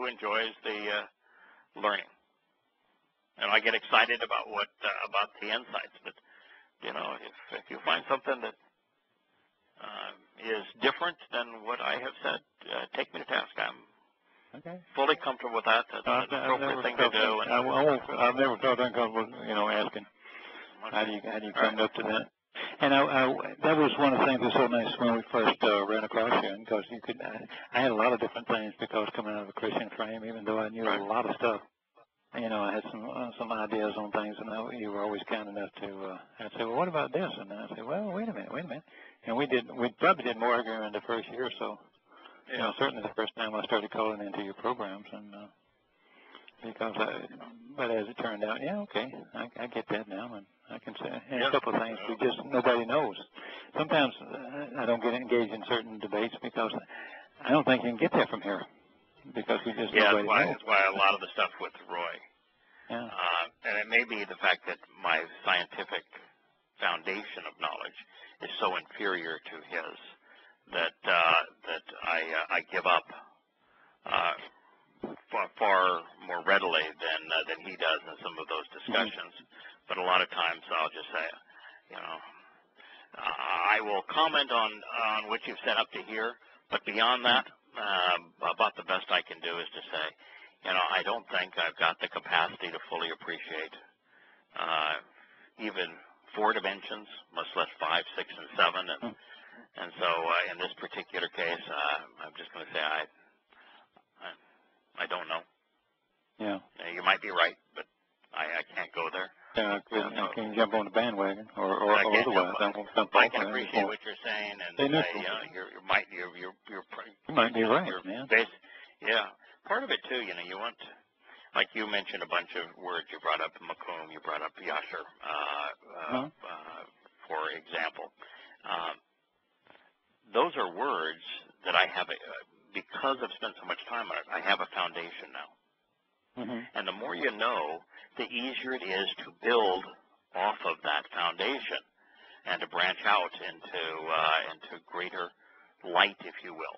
enjoys the learning. And I get excited about about the insights. But if you find something that is different than what I have said, take me to task. I'm fully comfortable with that. That's an appropriate thing to do. I've never felt uncomfortable, asking. Okay. How do you come up to that? And that was one of the things that was so nice when we first ran across you, because I had a lot of different things because coming out of a Christian frame, even though I knew a lot of stuff. I had some ideas on things, and you were always kind enough to. I'd say, well, what about this? And I'd say, well, wait a minute. And we probably did more arguing in the first year or so. Yeah. Certainly the first time I started calling into your programs, and but as it turned out, I get that now, and I can say a couple of things nobody knows. Sometimes I don't get engaged in certain debates because I don't think you can get that from here. Because we just that's why a lot of the stuff with Roy. Yeah. And it may be the fact that my scientific foundation of knowledge is so inferior to his that I give up far more readily than he does in some of those discussions. Mm-hmm. But a lot of times I'll just say, I will comment on what you've set up to here, but beyond that. About the best I can do is to say, I don't think I've got the capacity to fully appreciate even 4 dimensions, much less 5, 6, and 7. And so in this particular case, I'm just going to say I don't know. Yeah. You might be right, but I can't go there. Yeah, I can't jump on the bandwagon or otherwise. I can appreciate what you're saying, and you might be right, man. Part of it too, you want, like you mentioned a bunch of words. You brought up Makum, you brought up Yasher, for example. Those are words that I have, because I've spent so much time on it, I have a foundation now. Mm-hmm. And the more you know, the easier it is to build off of that foundation and to branch out into greater light, if you will.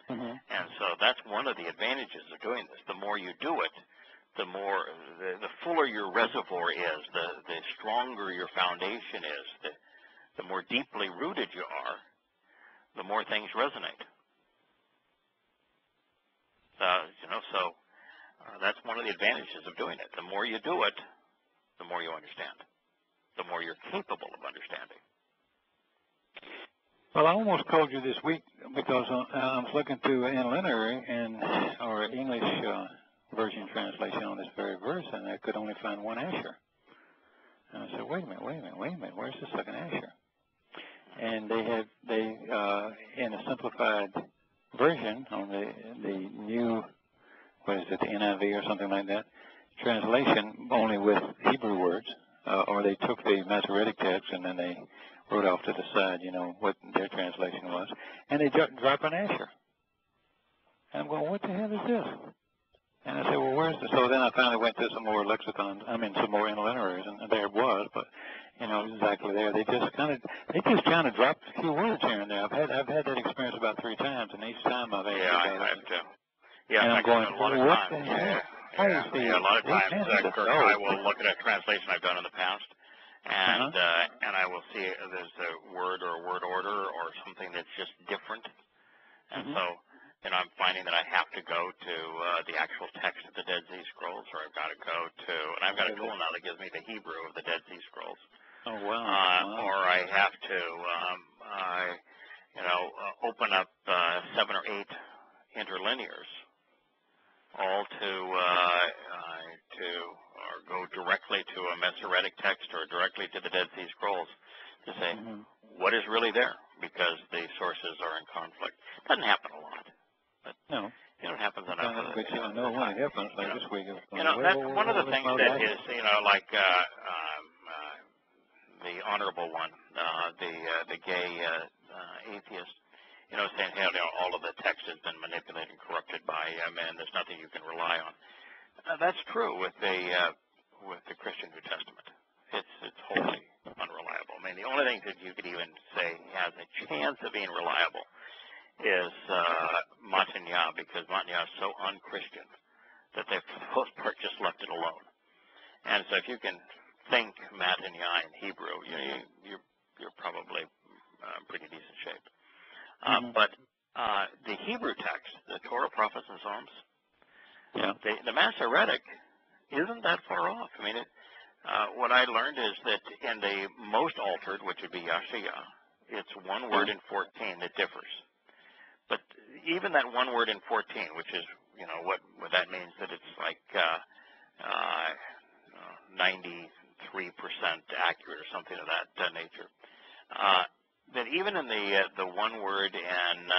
And so that's one of the advantages of doing this. The more you do it, the more the fuller your reservoir is, the stronger your foundation is, the more deeply rooted you are, the more things resonate. So that's one of the advantages of doing it. The more you do it, the more you understand, the more you're capable of understanding. Well, I almost called you this week because I was looking through interlinear or English version translation on this very verse, and I could only find one Asher. And I said, wait a minute, where's the second Asher? And they in a simplified version on the new, what is it, the NIV or something like that, translation only with Hebrew words, or they took the Masoretic text and then they wrote off to the side, what their translation was, and they drop an Asher. And I'm going, what the hell is this? And I said, well, where's the... So then I finally went to some more lexicons, some more interlinearies, and there it was, but, exactly there. They just kind of dropped a few words here and there. I've had that experience about 3 times, and each time I've asked I have to. Yeah, and I'm going, a lot of what times. the hell? A lot of times, Kirk, I will look at a translation I've done in the past, and I will see there's a word or a word order or something that's just different. And so I'm finding that I have to go to the actual text of the Dead Sea Scrolls, or I've got to go to, and I've got a tool now that gives me the Hebrew of the Dead Sea Scrolls. Oh, wow. Or I have to, open up 7 or 8 interlinears, all or go directly to a Masoretic text or directly to the Dead Sea Scrolls to say what is really there, because the sources are in conflict. It doesn't happen a lot, but no. It happens enough. But you know when it happens, like this week. That's one of the things that is, like the honorable one, the gay atheist, saying, hey, all of the text has been manipulated and corrupted by men. There's nothing you can rely on. That's true with the Christian New Testament. It's wholly unreliable. I mean, the only thing that you could even say has a chance of being reliable is Matanya, because Matanya is so un-Christian that they've, for the most part, just left it alone. And so if you can think Matanya in Hebrew, you're probably in pretty decent shape. But the Hebrew text, the Torah, Prophets, and Psalms, the Masoretic isn't that far off. I mean, what I learned is that in the most altered, which would be Yashaya, it's one word in 14 that differs. But even that one word in 14, which is, what that means, that it's like 93% accurate or something of that nature. That even in the one word and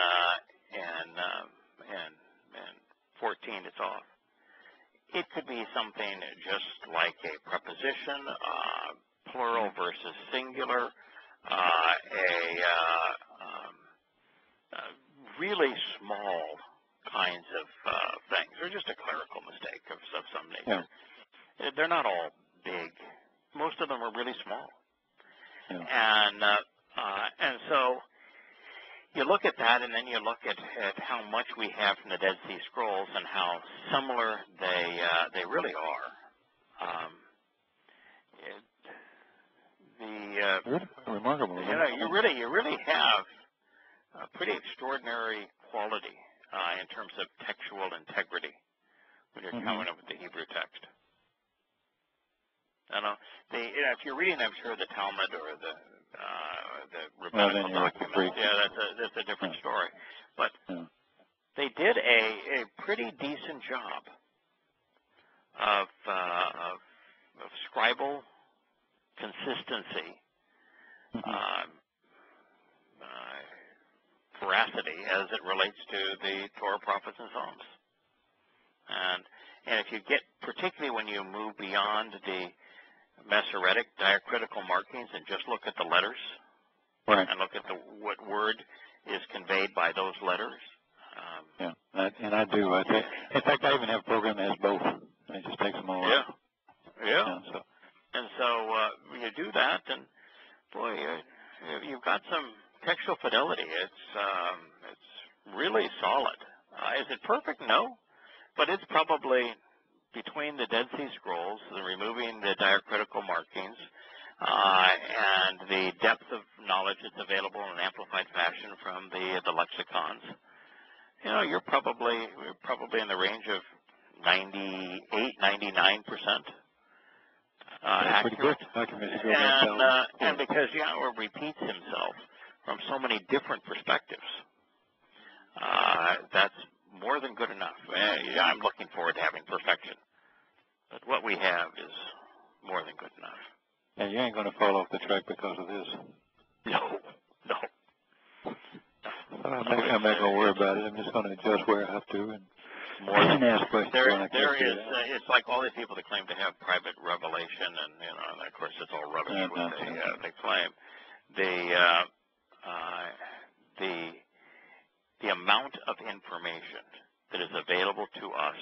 14, it's off. It could be something just like a preposition, plural versus singular, really small kinds of things, or just a clerical mistake of some nature. Yeah. They're not all big. Most of them are really small. Yeah. And so you look at that, and then you look at how much we have from the Dead Sea Scrolls and how similar they really are. Remarkable. You really have a pretty extraordinary quality in terms of textual integrity when you're coming up with the Hebrew text. If you're reading, I'm sure, the Talmud or the rabbinical documents, that's a different story. But they did a pretty decent job of scribal consistency, veracity as it relates to the Torah, Prophets, and Psalms. And if you get, particularly when you move beyond the Masoretic diacritical markings and just look at the letters, and look at what word is conveyed by those letters. And I do. In fact, I even have a program that has both. And it just takes them all out. And so you do that, and boy, you've got some textual fidelity. It's really solid. Is it perfect? No, but it's probably between the Dead Sea Scrolls, removing the diacritical markings, and the depth of knowledge that's available in an amplified fashion from the lexicons. You're probably in the range of 98, 99% accurate. And because Yahweh repeats himself from so many different perspectives, that's more than good enough. I'm looking forward to having perfection, but what we have is more than good enough. Yeah, you ain't going to fall off the track because of this. No. I'm not going to worry about it. I'm just going to adjust where I have to and ask questions. It's like all these people that claim to have private revelation, and of course it's all rubbish what they claim. The amount of information that is available to us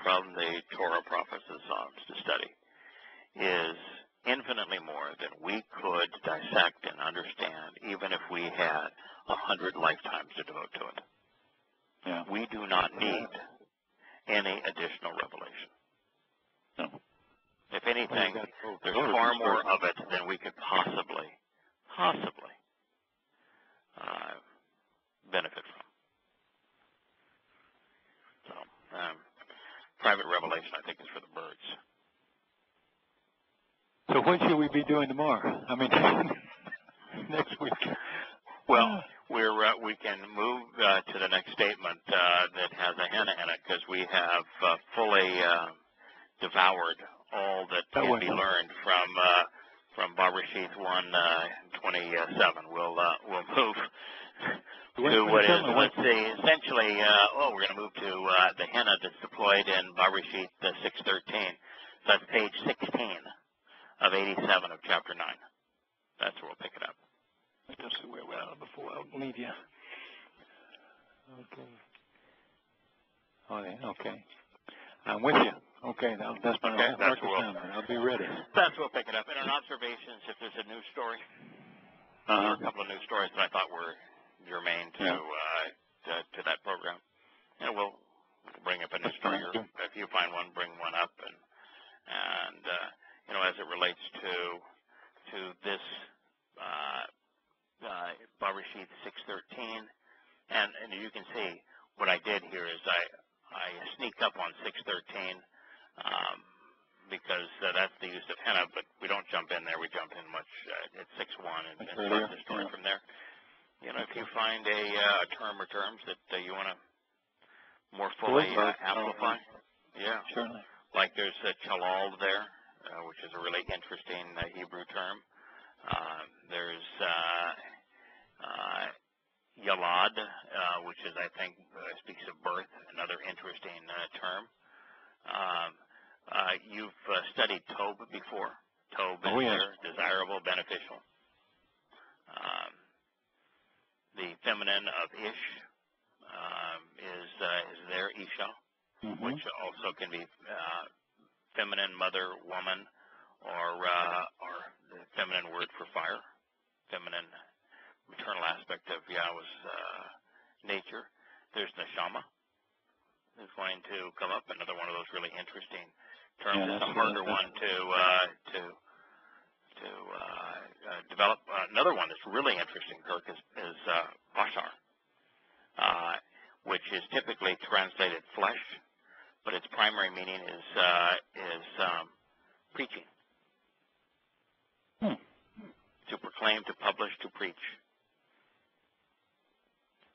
from the Torah, Prophets, and Psalms to study is infinitely more than we could dissect and understand, even if we had 100 lifetimes to devote to it. Yeah. We do not need any additional revelation. No. If anything, there's far more of it than we could possibly benefit from. be doing tomorrow? I mean, next week. Well, we can move to the next statement that has a henna in it, because we have fully devoured all that can be learned from Barber Sheath 127. We'll move to what is, let's see, essentially, we're going to move to the henna that's deployed in Barber Sheath 613. So that's page 16 of 87 of chapter 9. That's where we'll pick it up. Just where we are before I leave you. Okay. Oh, yeah, okay. I'm with you. Okay, that's my that's where I'll be ready. That's where we'll pick it up. In our observations, if there's a news story, there are a couple of news stories that I thought were germane to that program. And we'll bring up a news story. If you find one, bring one up. And as it relates to this Barber Sheath 613, and you can see what I did here is I sneaked up on 613 because that's the use of henna, but we don't jump in there. We jump in much at 6:1 and start the story from there. If you find a term or terms that you want to more fully amplify, certainly. Like there's a chalal there, which is a really interesting Hebrew term. There's Yalad, which is, I think, speaks of birth, another interesting term. You've studied Tob before. Tob is desirable, beneficial. The feminine of Ish is there, Isha, which also can be feminine, mother, woman, or the feminine word for fire, feminine maternal aspect of Yahweh's nature. There's Neshama is going to come up, another one of those really interesting terms. It's a harder one to develop. Another one that's really interesting, Kirk, is Bashar, which is typically translated flesh, but its primary meaning is preaching. To proclaim, to publish, to preach.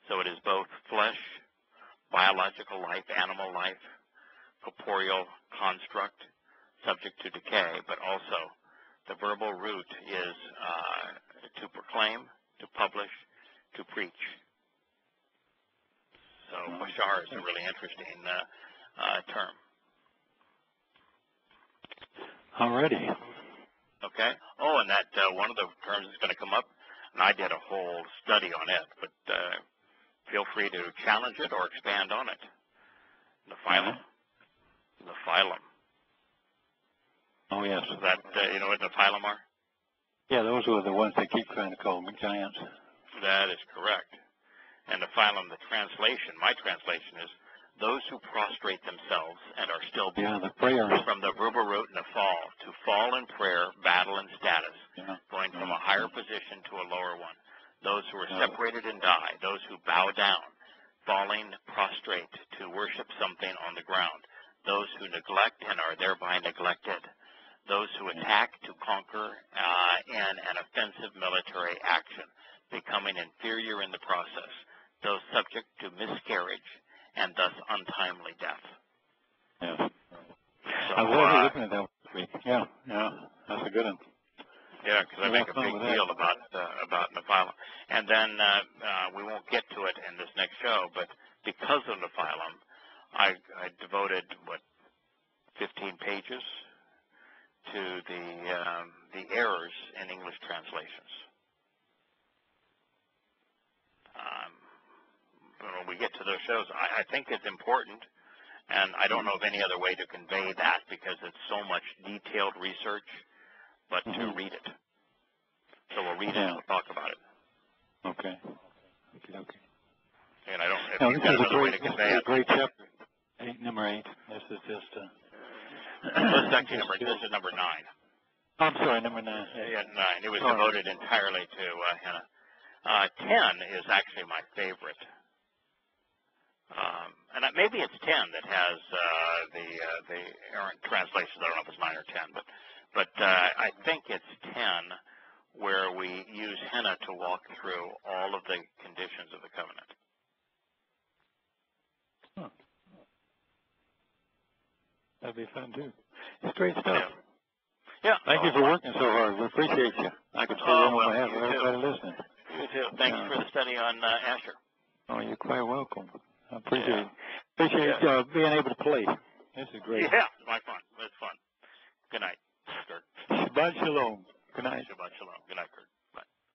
So it is both flesh, biological life, animal life, corporeal construct, subject to decay, but also the verbal root is to proclaim, to publish, to preach. So Bashar is a really interesting term. Alrighty. Okay. Oh, and that one of the terms is going to come up, and I did a whole study on it, but feel free to challenge it or expand on it. The phylum. The phylum. Oh, yes. Is that, you know what the phylum are? Yeah, those are the ones they keep trying to call giants. That is correct. And the phylum, the translation, my translation is those who prostrate themselves and are still the prayer from the verbal root in the fall, to fall in prayer, battle, and status, going from a higher position to a lower one. Those who are separated and die, those who bow down, falling prostrate to worship something on the ground, those who neglect and are thereby neglected, those who attack to conquer in an offensive military action, becoming inferior in the process, those subject to miscarriage and thus untimely death. Yeah. So, I was already looking at that this week. Yeah, that's a good one. Yeah, because I make a big deal about Nephilim. And then we won't get to it in this next show, but because of Nephilim, I devoted, 15 pages to the errors in English translations. When we get to those shows, I think it's important, and I don't know of any other way to convey that because it's so much detailed research, but to read it. So we'll read it and we'll talk about it. Okay. And I don't know if you've got another way to convey it. This is a great chapter, number 8. This is just... this is number 9. I'm sorry, number 9. Yeah, 9. It was devoted entirely to Hannah. 10 is actually my favorite. And maybe it's 10 that has the errant translations. I don't know if it's 9 or 10, but But I think it's 10 where we use henna to walk through all of the conditions of the covenant. Huh. That'd be fun, too. It's great stuff. Yeah. Thank you for working so hard. We appreciate you. I could say that on behalf of everybody listening. You too. Thanks for the study on Asher. Oh, you're quite welcome. I appreciate it. Being able to play. This is great. Yeah, it's my fun. It's fun. Good night, Kurt. Shabbat shalom. Good night. Shabbat shalom. Good night, Kurt.